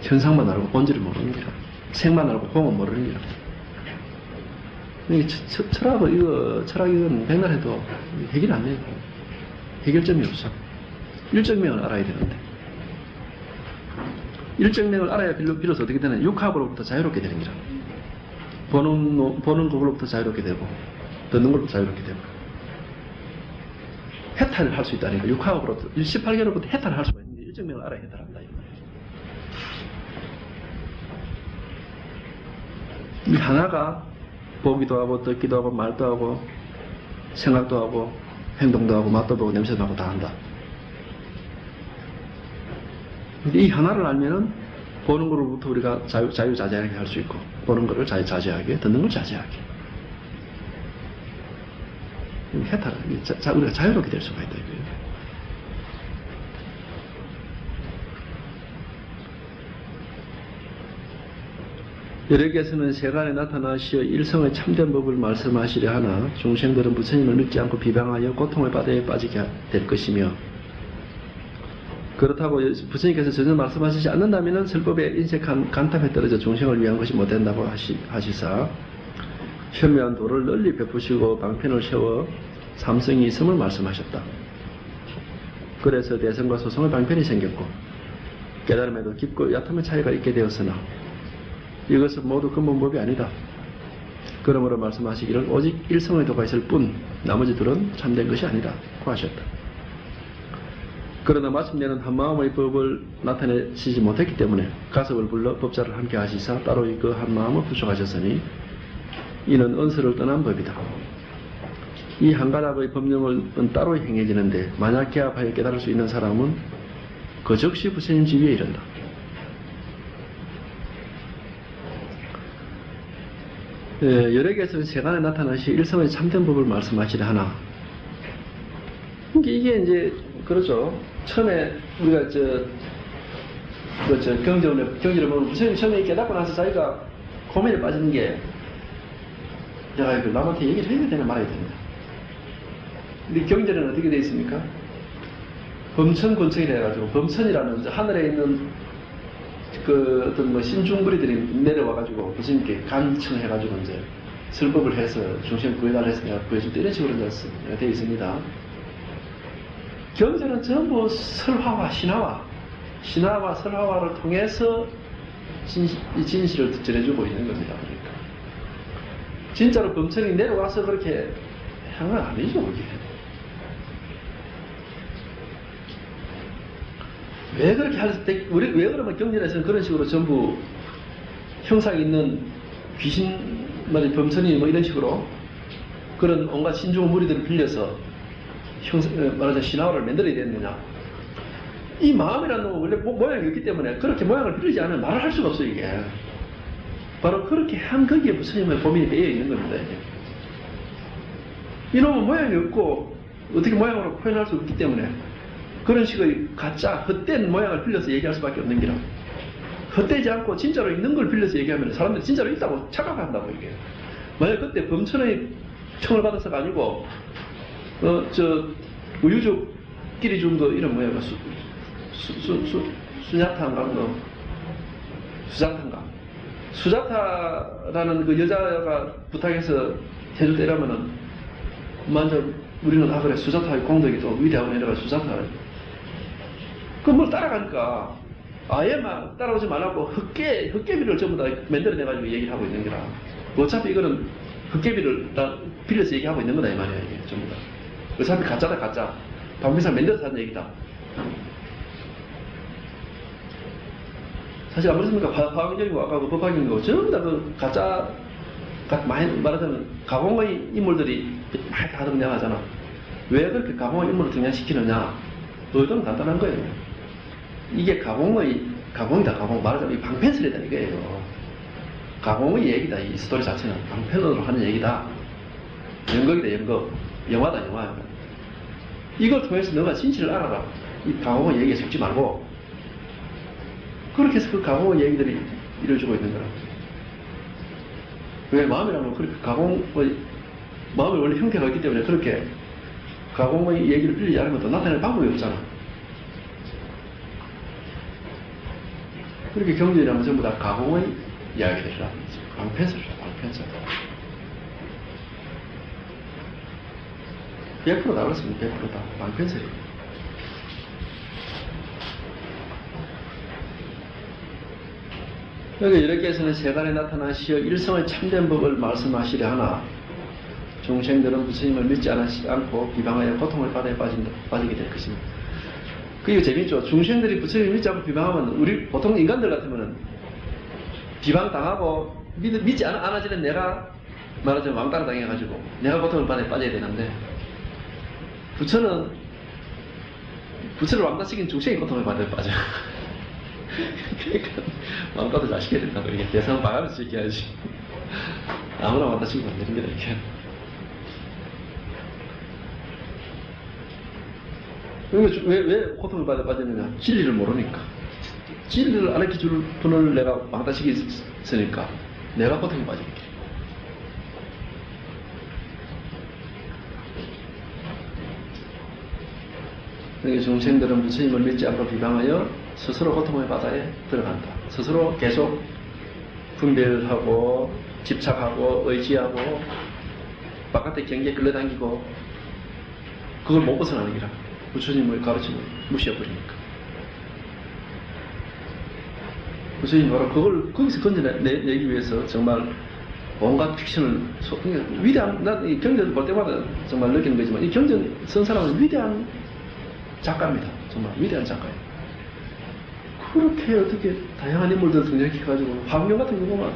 현상만 알고 본질을 모르는 게라. 색만 알고 공은 모르는 게라. 철학 이건 백날 해도 해결 안 돼요. 해결점이 없어. 일정명을 알아야 되는데. 일정명을 알아야 비로소 어떻게 되나 육합으로부터 자유롭게 되는 거라. 보는 것으로부터 자유롭게 되고 듣는 것부터 자유롭게 되고 해탈을 할 수 있다니까. 육합으로부터 18개월부터 해탈을 할 수가 있는데 일정명을 알아야 해탈한다. 이 하나가 보기도 하고 듣기도 하고 말도 하고 생각도 하고 행동도 하고 맛도 보고 냄새도 맡고 다 한다. 근데 이 하나를 알면은 보는 거로부터 우리가 자유자재하게 할 수 있고 보는 거를 자제하게 듣는 걸 자제하게 해탈 우리가 자유롭게 될 수가 있다 이거예요. 여러께서는 세간에 나타나시어 일성의 참된 법을 말씀하시려 하나 중생들은 부처님을 믿지 않고 비방하여 고통의 바다에 빠지게 될 것이며 그렇다고 부처님께서 전혀 말씀하시지 않는다면 설법에 인색한 간탐에 떨어져 중생을 위한 것이 못된다고 하시사 현묘한 도를 널리 베푸시고 방편을 세워 삼성이 있음을 말씀하셨다. 그래서 대성과 소성의 방편이 생겼고 깨달음에도 깊고 얕음의 차이가 있게 되었으나 이것은 모두 근본법이 아니다. 그러므로 말씀하시기를 오직 일성의 도가 있을 뿐 나머지 둘은 참된 것이 아니다 고 하셨다. 그러나 마침내는 한마음의 법을 나타내시지 못했기 때문에 가섭을 불러 법자를 함께 하시사 따로 그 한마음을 부족하셨으니 이는 언서를 떠난 법이다. 이 한 가닥의 법령은 따로 행해지는데 만약 개합하여 깨달을 수 있는 사람은 그 즉시 부처님 지위에 이른다. 여러개서는 세간에 나타나시 일성의 참된 법을 말씀하시려 하나 이게 이제 그렇죠. 처음에 우리가 경지를 보면 부처님 처음에 깨닫고 나서 자기가 고민에 빠지는 게 내가 이걸 남한테 얘기를 해야 되나 말아야 되나. 근데 경전은 어떻게 되어 있습니까? 범천곤청이라 해가지고 범천이라는 하늘에 있는 그 어떤 뭐 신중부리들이 내려와가지고 부처님께 간청해가지고 이제 설법을 해서 중생 구해달라 해서 내가 구해줄 때 이런 식으로 되어 있습니다. 경전은 전부 설화와 신화와 설화와를 통해서 진실을 전해주고 있는 겁니다. 그러니까 진짜로 범천이 내려와서 그렇게 한 건 아니죠. 그게. 왜 그렇게 왜 그러면 경전에서는 그런 식으로 전부 형상 있는 귀신, 범천이 뭐 이런 식으로 그런 온갖 신중 무리들을 빌려서 말하자면 신화를 만들어야 되느냐. 이 마음이라는 놈은 원래 모양이 없기 때문에 그렇게 모양을 빌리지 않으면 말을 할 수가 없어요, 이게. 바로 그렇게 한 거기에 부처님의 고민이 빼여 있는 겁니다, 이게. 이놈은 모양이 없고 어떻게 모양으로 표현할 수 없기 때문에 그런 식의 가짜, 헛된 모양을 빌려서 얘기할 수밖에 없는 기라. 헛되지 않고 진짜로 있는 걸 빌려서 얘기하면 사람들이 진짜로 있다고 착각한다고, 이게. 만약 그때 범천의 청을 받아서가 아니고 우유족끼리 좀 더 이런 뭐야, 수자타인가, 수자타라는 그 여자가 부탁해서 해줄 때라면은, 먼저 우리는 그래, 수자타의 공덕이 또 위대하고 내려가 수자타. 그걸 따라가니까, 아예 막 따라오지 말라고 헛개비를 전부 다 만들어내가지고 얘기를 하고 있는 거라. 어차피 이거는 헛개비를 다 빌려서 얘기하고 있는 거다, 이 말이야, 이게 전부 다. 어차피 가짜다, 가짜. 방비상 만들어서 하는 얘기다. 사실 안 그렇습니까? 화학적이고 아까 그 법학이고 전부 다 그 가짜, 많이 말하자면 가공의 인물들이 많이 다 등장하잖아. 왜 그렇게 가공의 인물을 등장시키느냐? 의도는 간단한 거예요. 이게 가공이다, 가공. 말하자면 이 방편설이다, 이거예요. 가공의 얘기다, 이 스토리 자체는. 방편으로 하는 얘기다. 연극이다, 연극. 영화다, 영화. 이걸 통해서 너가 진실을 알아라. 이 가공의 얘기에 속지 말고. 그렇게 해서 그 가공의 얘기들이 이루어지고 있는 거라. 왜 마음이라면 그렇게 가공의, 마음이 원래 형태가 있기 때문에 그렇게 가공의 얘기를 빌리지 않으면 또 나타낼 방법이 없잖아. 그렇게 경전이라면 전부 다 가공의 이야기들이라. 방편설이라, 방편설. 100%다 그렇습니다. 100%다. 방편설이에요. 여기 이렇게에서는 세간에 나타나시어 일성의 참된 법을 말씀하시려 하나 중생들은 부처님을 믿지 않고 비방하여 고통을 바다에 빠지게 될 것입니다. 그게 재밌죠. 중생들이 부처님을 믿지 않고 비방하면 우리 보통 인간들 같으면 비방당하고 믿지 않아지는 내가 말하자면 왕따를 당해가지고 내가 고통을 바다에 빠져야 되는데 부처를 왕따시킨 중생이 고통을 바다에 빠져. 그러니까 왕따도 잘 시켜야 된다고 이렇게 대상 방아를 지켜야지. 아무나 왕따 시키면 안 되는 거다 이렇게. 그러니까 왜 고통을 바다에 빠지느냐? 진리를 모르니까. 진리를 알려줄 분을 내가 왕따 시켰으니까 내가 고통에 빠지게 돼. 그러니까 중생들은 부처님을 믿지 않고 비방하여 스스로 고통의 바다에 들어간다. 스스로 계속 분별하고 집착하고 의지하고 바깥의 경계에 끌려당기고 그걸 못 벗어나는 기라. 부처님의 가르침을 무시해버리니까. 부처님이 바로 그걸 거기서 건져내기 위해서 정말 온갖 픽션을 그러니까 위대한, 난 이 경전 볼 때마다 정말 느끼는 거지만 이 경전 쓴 사람은 위대한 작가입니다. 정말 위대한 작가예요. 그렇게 어떻게 다양한 인물들을 등장시켜가지고 황룡 같은 경우만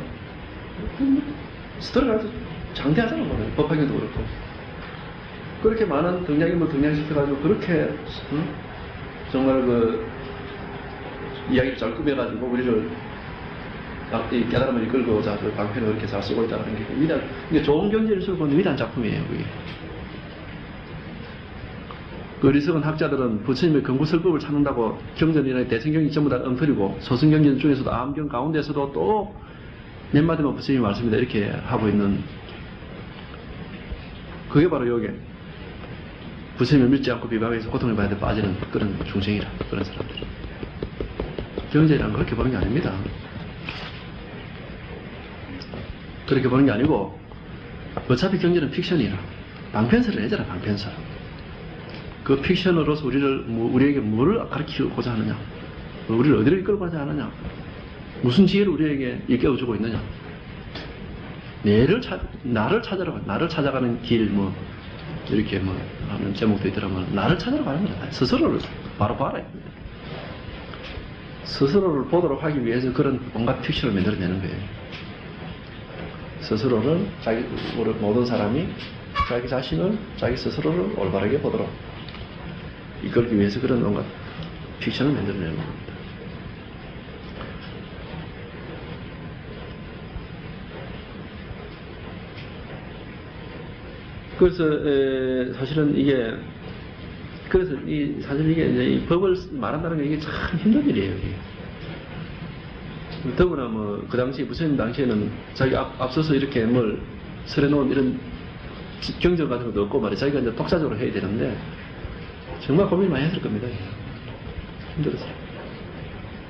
스토리가 아주 장대하잖아. 법화경도 그렇고 그렇게 많은 등장인물 등장시켜가지고 그렇게 정말 그 이야기를 잘 꾸며가지고 우리를 이 깨달음을 이끌고자 그 방편을 그렇게 잘 쓰고 있다는 게 위대한, 이게 좋은 경제를 쓰고 있는 위대한 작품이에요. 그게. 그 어리석은 학자들은 부처님의 경구설법을 찾는다고 경전이나 대성경이 전부 다 엉터리고 소승경전 중에서도 암경 가운데서도 또 몇 마디만 부처님의 말씀이다 이렇게 하고 있는, 그게 바로 여기 부처님을 믿지 않고 비방해서 고통을 받아 빠지는 그런 중생이라, 그런 사람들. 경전이란 그렇게 보는 게 아닙니다. 그렇게 보는 게 아니고 어차피 경전은 픽션이라 방편설을 해줘라. 방편설. 그 픽션으로서 우리에게 뭐를 가르치고자 하느냐, 우리를 어디로 이끌고자 하느냐, 무슨 지혜를 우리에게 일깨워주고 있느냐, 나를 찾아라, 나를 찾아가는 길, 이렇게 하는 제목도 있더라면 나를 찾아러 가는 거다. 스스로를 바로 봐라. 스스로를 보도록 하기 위해서 그런 온갖 픽션을 만들어내는 거예요. 스스로를, 모든 사람이 자기 자신을, 자기 스스로를 올바르게 보도록 이끌기 위해서 그런 온갖 픽션을 만들어내는 겁니다. 그래서 사실은 이게, 그래서 사실 이게 이제 이 법을 말한다는 게 이게 참 힘든 일이에요. 이게. 더구나 그 당시 부처님 당시에는 자기 앞서서 이렇게 뭘 설해놓은 이런 경전 같은 것도 없고 말이야. 자기가 이제 독자적으로 해야 되는데 정말 고민 많이 했을 겁니다. 힘들었어요.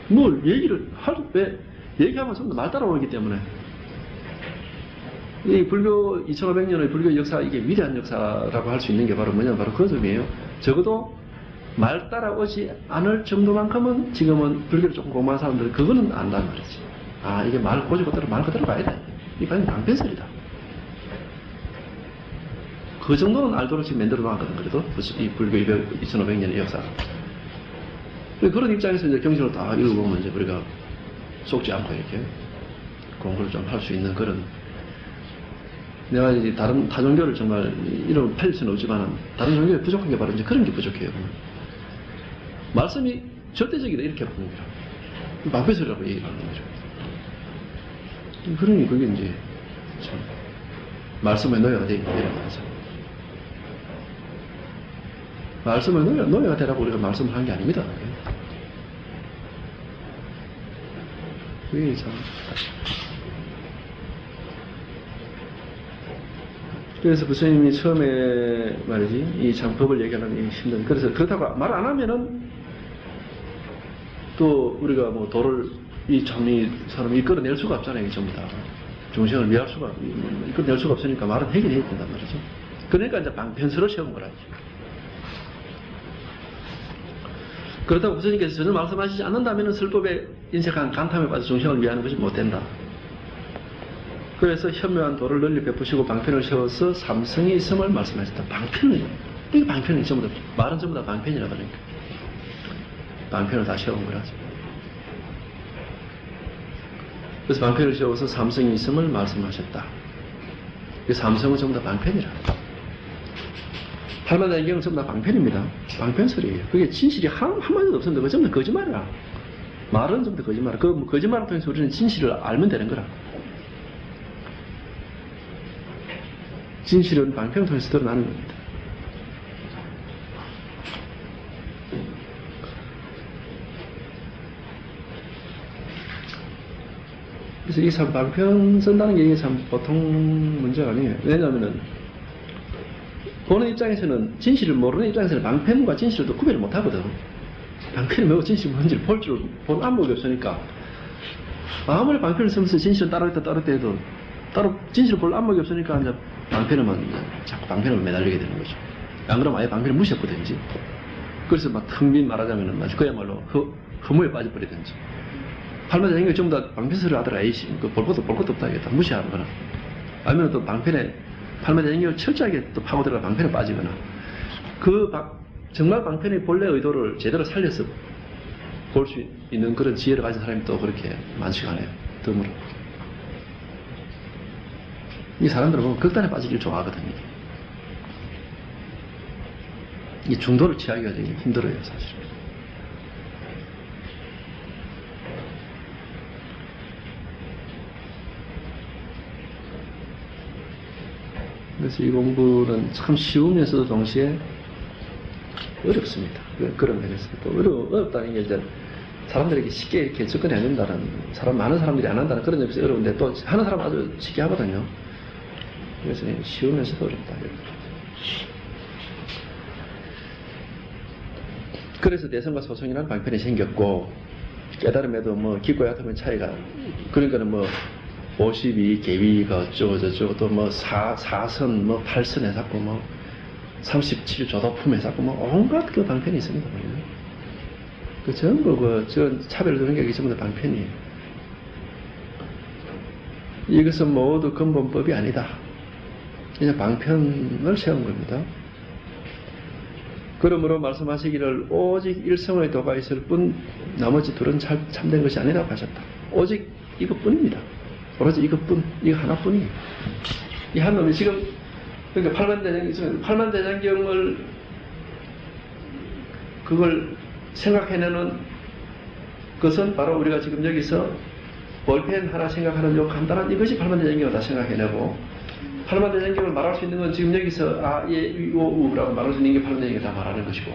뭘 얘기를 왜 얘기하면 좀 더 말 따라오기 때문에. 이 불교 2500년의 불교 역사, 이게 위대한 역사라고 할 수 있는 게 바로 뭐냐면 바로 그런 점이에요. 적어도 말 따라오지 않을 정도만큼은 지금은 불교를 조금 공부한 사람들은 그거는 안단 말이지. 아, 이게 고지 그대로 말 그대로 가야 돼. 이게 완전 방편설이다. 그 정도는 알도록 지금 만들어 놨거든. 그래도 이 불교 2500년의 역사. 그런 입장에서 이제 경전을 딱 읽어보면 이제 우리가 속지 않고 이렇게 공부를 좀 할 수 있는 그런, 내가 이제 다른 타종교를 정말 이런 팔릴 수는 없지만 다른 종교에 부족한 게 바로 이제 그런 게 부족해요. 말씀이 절대적이다 이렇게 보는 거라. 방패설이라고 얘기하는 거죠. 그러니 그게 이제 참 말씀의 노예가 되기 때문에 말씀의 노예가 되라고 우리가 말씀을 하는 게 아닙니다. 그게 참. 그래서 부처님이 처음에 말이지, 이 참 법을 얘기하는 게 힘든. 그래서 그렇다고 말 안 하면은 또 우리가 뭐 도를 이 사람이 이끌어낼 수가 없잖아요, 전부 다. 중생을 위할 수가, 이끌어낼 수가 없으니까 말은 해결해야 된단 말이죠. 그러니까 이제 방편서로 세운 거라지. 그렇다고 부처님께서 전혀 말씀하시지 않는다면 설법에 인색한 간탐에 빠져 중생을 위하는 것이 못 된다. 그래서 현묘한 도를 널리 베푸시고 방편을 세워서 삼성이 있음을 말씀하셨다. 방편을, 이게 방편이 전부 다, 말은 전부 다 방편이라 그러니까. 방편을 다 세운 거라죠. 그래서 방편을 세워서 삼성이 있음을 말씀하셨다. 이 삼성은 전부 다 방편이라. 팔만다행경은 전부 다 방편입니다. 방편설이에요. 그게 진실이 한마디도 없었는데 그거 전부 다 거짓말이라. 말은 전부 다 거짓말이라. 그 거짓말을 통해서 우리는 진실을 알면 되는 거라. 진실은 방편을 통해서 드러나는 겁니다. 그래서 이 참 방편 쓴다는 게 이게 참 보통 문제가 아니에요. 왜냐하면은 보는 입장에서는 진실을 모르는 입장에서는 방편과 진실을 또 구별을 못 하거든. 방편이 뭐고 진실이 뭔지를 볼 줄 본 안목이 없으니까 아무리 방편을 쓰면서 진실은 따르겠다 해도 따로 진실을 볼 안목이 없으니까 이제 방편에만 자꾸 방편에만 매달리게 되는 거죠. 안 그러면 아예 방편을 무시했거든지. 그래서 막 텅 빈 말하자면은 마치 그야말로 허무에 빠져버리든지. 팔만다행경이 전부 다 방편설을 하더라. 에이씨, 볼 것도 없다 하겠다. 무시하는 거나. 아니면 또 방편에, 팔만다행경을 철저하게 또 파고 들어가 방편에 빠지거나. 정말 방편의 본래 의도를 제대로 살려서 볼 수 있는 그런 지혜를 가진 사람이 또 그렇게 많지가 않아요. 드물어. 이 사람들은 보면 극단에 빠지길 좋아하거든요. 이 중도를 취하기가 되게 힘들어요, 사실. 그래서 이 공부는 참 쉬우면서도 동시에 어렵습니다. 그런 면에서 또 어렵다는 게 이제 사람들에게 쉽게 이렇게 접근이 안 된다는, 많은 사람들이 안 한다는 그런 점에서 어려운데 또 하는 사람 아주 쉽게 하거든요. 그래서 쉬우면서도 어렵다. 그래서 대성과 소성이라는 방편이 생겼고, 깨달음에도 뭐 깊고 얕음의 차이가, 그러니까는 뭐 52 개위가 어쩌고 저쩌고 또 뭐 4선 뭐 8선 해갖고 뭐 37 조도품 해갖고 뭐 온갖 그 방편이 있습니다. 그 전부 저 차별을 두는 게 전부 다 방편이에요. 이것은 모두 근본법이 아니다. 그냥 방편을 세운 겁니다. 그러므로 말씀하시기를 오직 일성의 도가 있을 뿐 나머지 둘은 참된 것이 아니라고 하셨다. 오직 이것뿐입니다. 오로지 이것뿐, 이거 하나뿐이에요. 이 한 놈이 지금, 그러니까 팔만대장경이 있으면, 팔만대장경을, 그걸 생각해내는 것은 바로 우리가 지금 여기서 볼펜 하나 생각하는 요 간단한 이것이 팔만대장경을 다 생각해내고, 팔만대장경을 말할 수 있는 건 지금 여기서 예, 요, 우라고 말할 수 있는 게 팔만대장경을 다 말하는 것이고,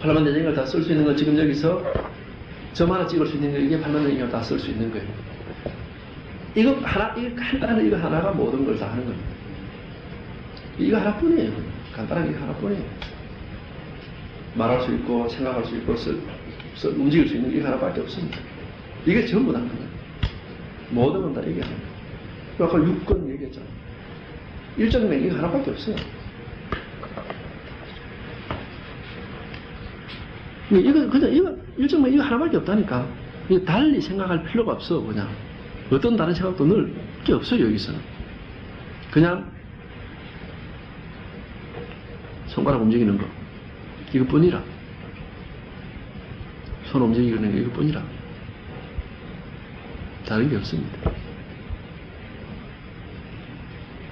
팔만대장경을 다 쓸 수 있는 건 지금 여기서 점 하나 찍을 수 있는 거, 이게 팔만대장경을 다 쓸 수 있는 거예요. 이거 간단한 이거 하나가 모든 걸 다 하는 겁니다. 이거 하나뿐이에요. 간단한 이거 하나뿐이에요. 말할 수 있고, 생각할 수 있고, 움직일 수 있는 이거 하나밖에 없습니다. 이게 전부 다인 거예요. 모든 건 다 이게 하나예요. 아까 6권 얘기했잖아요. 일정면 이거 하나밖에 없어요. 그냥 일정면 이거 하나밖에 없다니까. 이거 달리 생각할 필요가 없어, 그냥. 어떤 다른 생각도 넣을 게 없어요, 여기서는. 그냥 손가락 움직이는 거. 이것뿐이라. 손 움직이는 게 이것뿐이라. 다른 게 없습니다.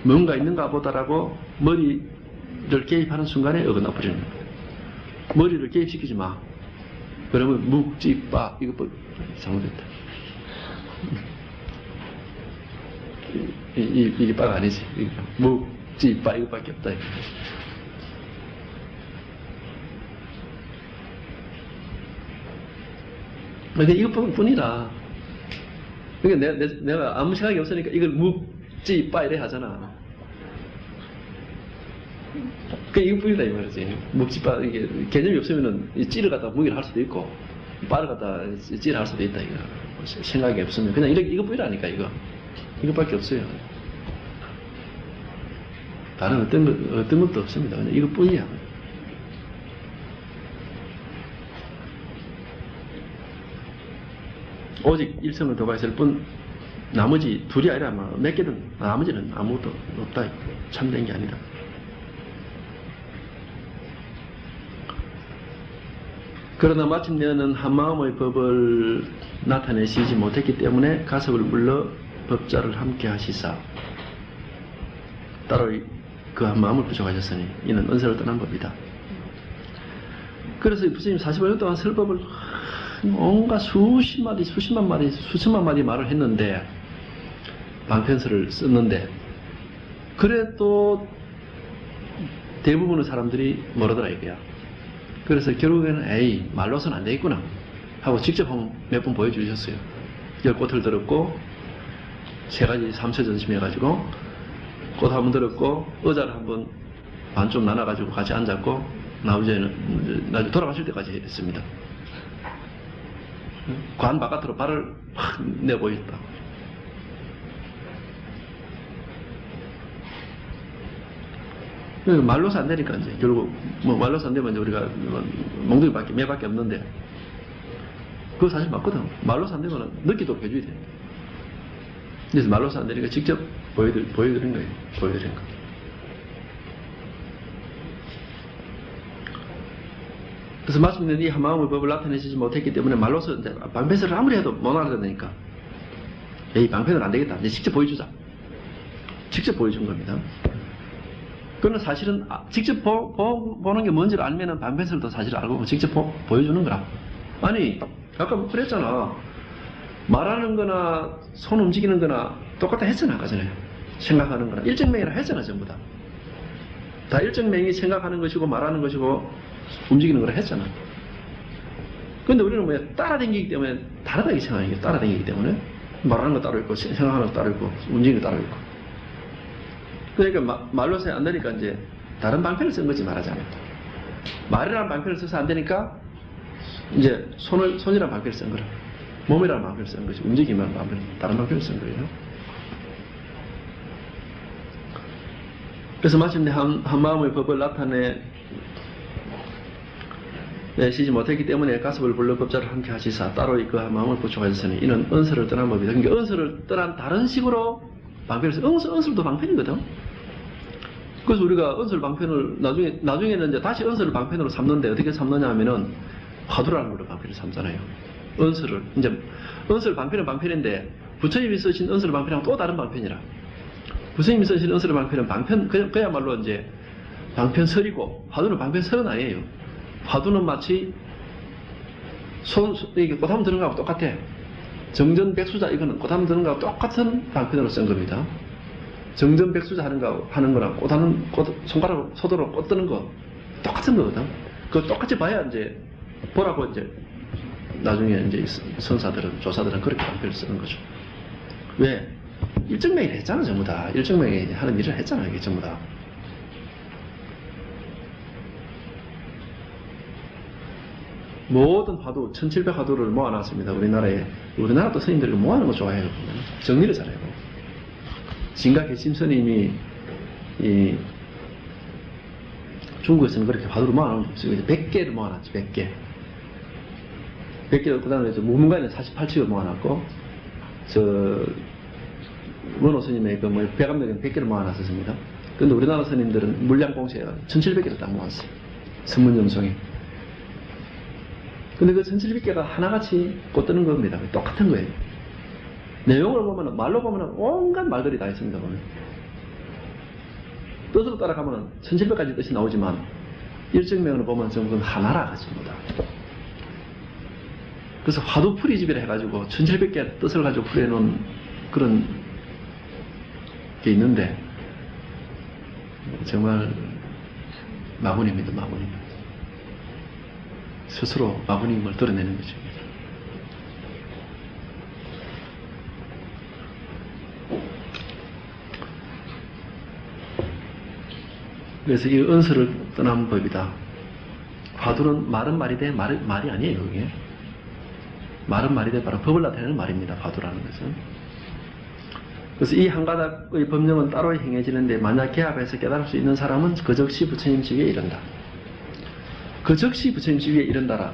뭔가 있는가 보다라고 머리를 개입하는 순간에 어긋나 버리는 거예요. 머리를 개입시키지 마. 그러면 묵지빠 이거 잘못됐다. 이게 빠가 아니지. 묵지빠 이거밖에 없다. 근데 이것뿐이라. 그러니까 내가 아무 생각이 없으니까 이걸 묵지빠 이래 하잖아. 그 이것뿐이다 이 말이지. 묵지빠 이게 개념이 없으면은 찌를 갖다 무기를 할 수도 있고 빠를 갖다 찌를 할 수도 있다 이거. 생각이 없으면 그냥 이것뿐이라니까 이거. 이것밖에 없어요. 다른 어떤 것도 없습니다. 그냥 이것뿐이야. 오직 일성을 도가 있을 뿐 나머지 둘이 아니라 몇 개든 나머지는 아무것도 없다. 참된 게 아니다. 그러나 마침내는 한마음의 법을 나타내시지 못했기 때문에 가섭을 불러 법자를 함께 하시사 따로 그 한마음을 부족하셨으니 이는 은세를 떠난 법이다. 그래서 부처님 45년 동안 설법을 온갖 수십만 마디, 수천만 마디 말을 했는데 방편서를 썼는데 그래도 대부분의 사람들이 모르더라 이거야. 그래서 결국에는 에이 말로서는 안 되겠구나 하고 직접 몇 번 보여주셨어요. 10꽃을 들었고 3가지 3차 전심해가지고 꽃 한 번 들었고 의자를 한번 반쪽 나눠가지고 같이 앉았고 나중에 돌아가실 때까지 했습니다. 관 바깥으로 발을 확 내보였다. 말로서 안 되니까 이제 결국 말로서 안 되면 이제 우리가 몽둥이밖에 매밖에 없는데 그거 사실 맞거든. 말로서 안 되면 느끼도록 해줘야 돼. 그래서 말로서 안 되니까 직접 보여드린 거예요. 보여드린 거. 그래서 마침내 이 한마음의 법을 나타내시지 못했기 때문에 말로서 이제 방편을 아무리 해도 못 알아듣으니까 이 방편은 안 되겠다. 이제 직접 보여주자. 직접 보여준 겁니다. 그러나 사실은 직접 보는 게 뭔지를 알면은 방편설도 사실 알고 직접 보여주는 거라. 아니 아까 그랬잖아. 말하는 거나 손 움직이는 거나 똑같다 했잖아. 아까 전에 생각하는 거나 일정맹이라 했잖아. 전부 다 일정맹이 생각하는 것이고 말하는 것이고 움직이는 거라 했잖아. 그런데 우리는 뭐야 따라다니기 때문에 다르다고 생각하는 게 따라다니기 때문에 말하는 거 따로 있고 생각하는 거 따로 있고 움직이는 거 따로 있고 그러니까 말로서 안 되니까 이제 다른 방편을 쓴 거지 말하자면 말이라는 방편을 써서 안 되니까 이제 손이라는 방편을 쓴 거라 몸이라는 방편을 쓴 거지 움직이면 다른 방편을 쓴 거예요. 그래서 마침내 한마음의 법을 나타내시지 못했기 때문에 가섭을 불러 법자를 함께 하시사 따로 그 한마음을 부족하셨으니 이는 은서를 떠난 법이다. 그러니까 은서를 떠난 다른 식으로 방편을 써. 은설도 방편이거든. 그래서 우리가 은설 방편을 나중에는 이제 다시 은설을 방편으로 삼는데 어떻게 삼느냐 하면은 화두라는 걸로 방편을 삼잖아요. 은설을 이제 은설 방편은 방편인데 부처님이 쓰신 은설 방편이랑 또 다른 방편이라. 부처님이 쓰신 은설 방편은 방편 그야말로 이제 방편설이고 화두는 방편설은 아니에요. 화두는 마치 이게 꽃 한번 드는 거하고 똑같아. 정전백수자 이거는 꽃 한번 드는 거하고 똑같은 방편으로 쓴 겁니다. 정전백수자 하는 거랑 손가락으로 소도로 꽃 뜨는 거 똑같은 거거든. 그거 똑같이 봐야 이제 보라고 이제 나중에 이제 선사들은 조사들은 그렇게 방편을 쓰는 거죠. 왜? 일정명이 했잖아 전부 다. 일정명이 하는 일을 했잖아 이게 전부 다. 모든 화두, 1700화두를 모아놨습니다. 우리나라도 스님들이 모아놓은 거 좋아해요. 정리를 잘해요. 진가 개심 스님이 중국에서는 그렇게 화두를 모아놓은 게 없어요. 100개를 모아놨지, 100개. 100개, 그 다음에 무문관에 48척을 모아놨고, 원호 스님의 배감력에는 100개를 모아놨었습니다. 근데 우리나라 스님들은 물량공세에 1700개를 딱 모았어요. 선문염송에. 근데 그 1700개가 하나같이 꽃드는 겁니다. 똑같은 거예요. 내용을 보면, 말로 보면 온갖 말들이 다 있습니다. 보면. 뜻으로 따라가면 1700가지 뜻이 나오지만 일정명으로 보면 전부 하나라 가집니다. 그래서 화두풀이집이라 해가지고 1700개 뜻을 가지고 풀어놓은 그런 게 있는데 정말 마구니입니다. 마구니. 스스로 마구니임을 드러내는 거죠. 그래서 이 은서를 떠난 법이다. 화두는 말은 말이 돼, 말이 아니에요. 그게. 말은 말이 돼, 바로 법을 나타내는 말입니다. 화두라는 것은. 그래서 이 한 가닥의 법령은 따로 행해지는데 만약 개합해서 깨달을 수 있는 사람은 그 즉시 부처님 지위에 이른다. 그 즉시 부처님 지위에 이른다라.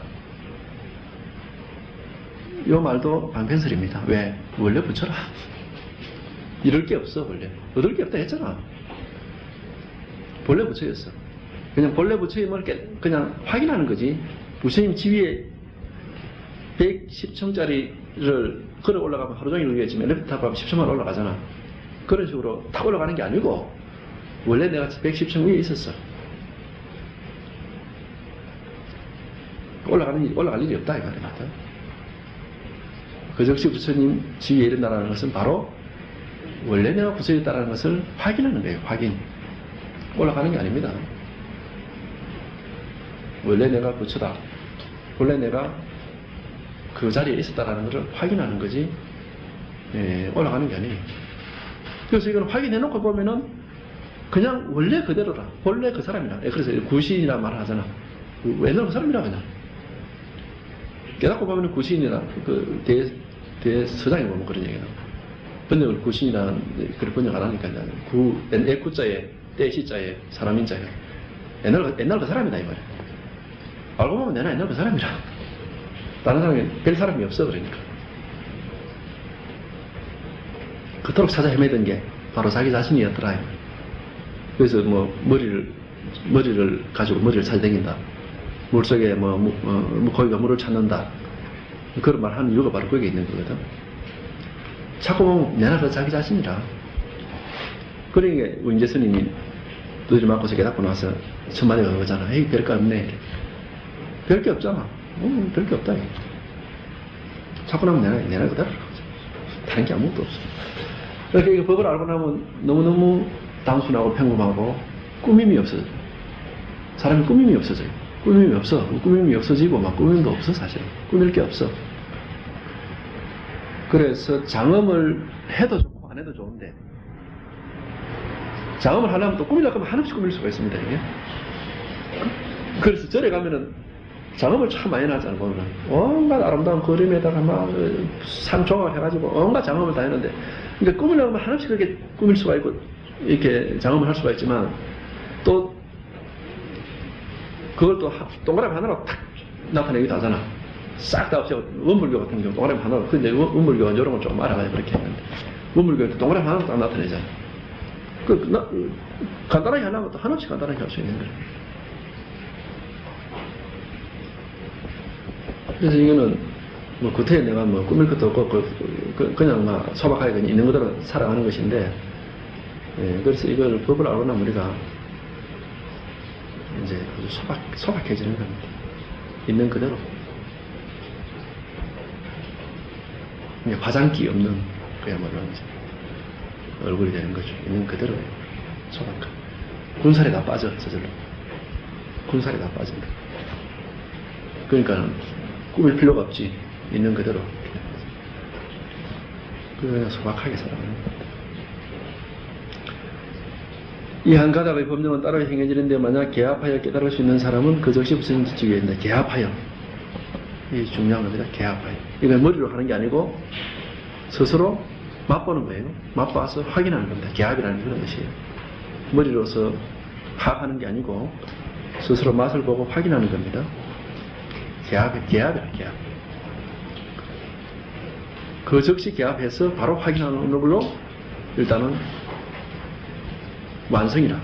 이 말도 방편설입니다. 왜? 원래 부처라. 이럴 게 없어 원래. 얻을 게 없다 했잖아. 본래 부처였어. 그냥 본래 부처임을 그냥 확인하는 거지. 부처님 지위에 110층짜리를 걸어 올라가면 하루 종일 울겠지만 엘리베이터 타고 가면 10층만 올라가잖아. 그런 식으로 탁 올라가는 게 아니고 원래 내가 110층 위에 있었어. 올라갈 일이 없다 이 말입니다. 그 즉시 부처님 지위에 이른다는 것은 바로 원래 내가 부처였다는 것을 확인하는 거예요. 확인. 올라가는 게 아닙니다. 원래 내가 부처다. 원래 내가 그 자리에 있었다는 것을 확인하는 거지, 올라가는 게 아니에요. 그래서 이건 확인해놓고 보면은 그냥 원래 그대로라. 본래 그 사람이라. 그래서 구신이란 말을 하잖아. 옛날 그 사람이라 그냥. 깨닫고 보면은 구신이라. 그 대서장에 보면 그런 얘기가 나와. 번역을 구신이라는 그런 번역 안 하니까 애구자에 때시자에 사람인자에 옛날 그 사람이다 이 말이야. 알고 보면 내가 옛날 그 사람이라. 다른 사람이 별 사람이 없어. 그러니까 그토록 찾아 헤매던 게 바로 자기 자신이었더라. 그래서 뭐 머리를 가지고 머리를 찾아다닌다. 물속에 고기가 물을 찾는다. 그런 말 하는 이유가 바로 거기에 있는 거거든. 자꾸 보면 내가 그 자기 자신이라. 그러니까 은재 스님이 두드려 맞고서 깨닫고 나서 천만에 간 거잖아. 에이, 별거 없네. 별게 없잖아. 별게 없다. 자꾸 나면 내가 그대로. 다른 게 아무것도 없어. 그러니까 이거 법을 알고 나면 너무너무 단순하고 평범하고 꾸밈이 없어져. 사람이 꾸밈이 없어져요. 꾸밈이 없어. 꾸밈이 없어지고 막 꾸밈도 없어 사실. 꾸밀 게 없어. 그래서 장엄을 해도 좋고 안 해도 좋은데 장엄을 하려면 또 꾸밀려고 하면 한없이 꾸밀 수가 있습니다. 이게. 그래서 절에 가면은 장엄을 참 많이 하잖아. 보면 온갖 아름다운 그림에다가 막 상종을 해가지고 온갖 장엄을 다 했는데 그러니까 꾸밀려고 하면 한없이 그렇게 꾸밀 수가 있고 이렇게 장엄을 할 수가 있지만 또 그걸 또 동그라미 하나로 탁 나타내기도 하잖아. 싹 다 없이 원불교 같은 경우 동그라미 하나로. 근데 원불교는 이런 걸 좀 알아봐야 그렇게 했는데 원불교는 동그라미 하나로 딱 나타내잖아. 간단하게 하려면 또 한없이 간단하게 할 수 있는 거예요. 그래서 이거는 뭐 구태에 내가 뭐 꾸밀 것도 없고 그냥 막 소박하게 그냥 있는 그대로 살아가는 것인데, 그래서 이걸 법을 알고 나면 우리가 이제 아주 소박해지는 겁니다. 있는 그대로. 화장기 없는 그야말로 이제 얼굴이 되는 거죠. 있는 그대로 소박한. 군살이 다 빠져, 저절로. 군살이 다 빠진다. 그러니까 꾸밀 필요가 없지. 있는 그대로. 그냥 소박하게 살아가는 겁니다. 이 한 가닥의 법령은 따로 행해지는데 만약 개합하여 깨달을 수 있는 사람은 그 즉시 부처님 지위에 있는다. 개합하여. 이게 중요한 겁니다. 개합하여. 이건 머리로 하는 게 아니고 스스로 맛보는 거예요. 맛봐서 확인하는 겁니다. 개합이라는 그런 것이에요. 머리로서 파악하는 게 아니고 스스로 맛을 보고 확인하는 겁니다. 개합이라 개합. 그 즉시 개합해서 바로 확인하는 걸로 일단은 완성이라.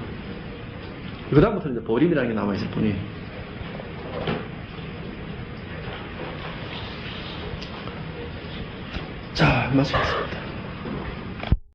그 다음부터는 이제 보림이라는 게 남아있을 뿐이에요. 마치겠습니다.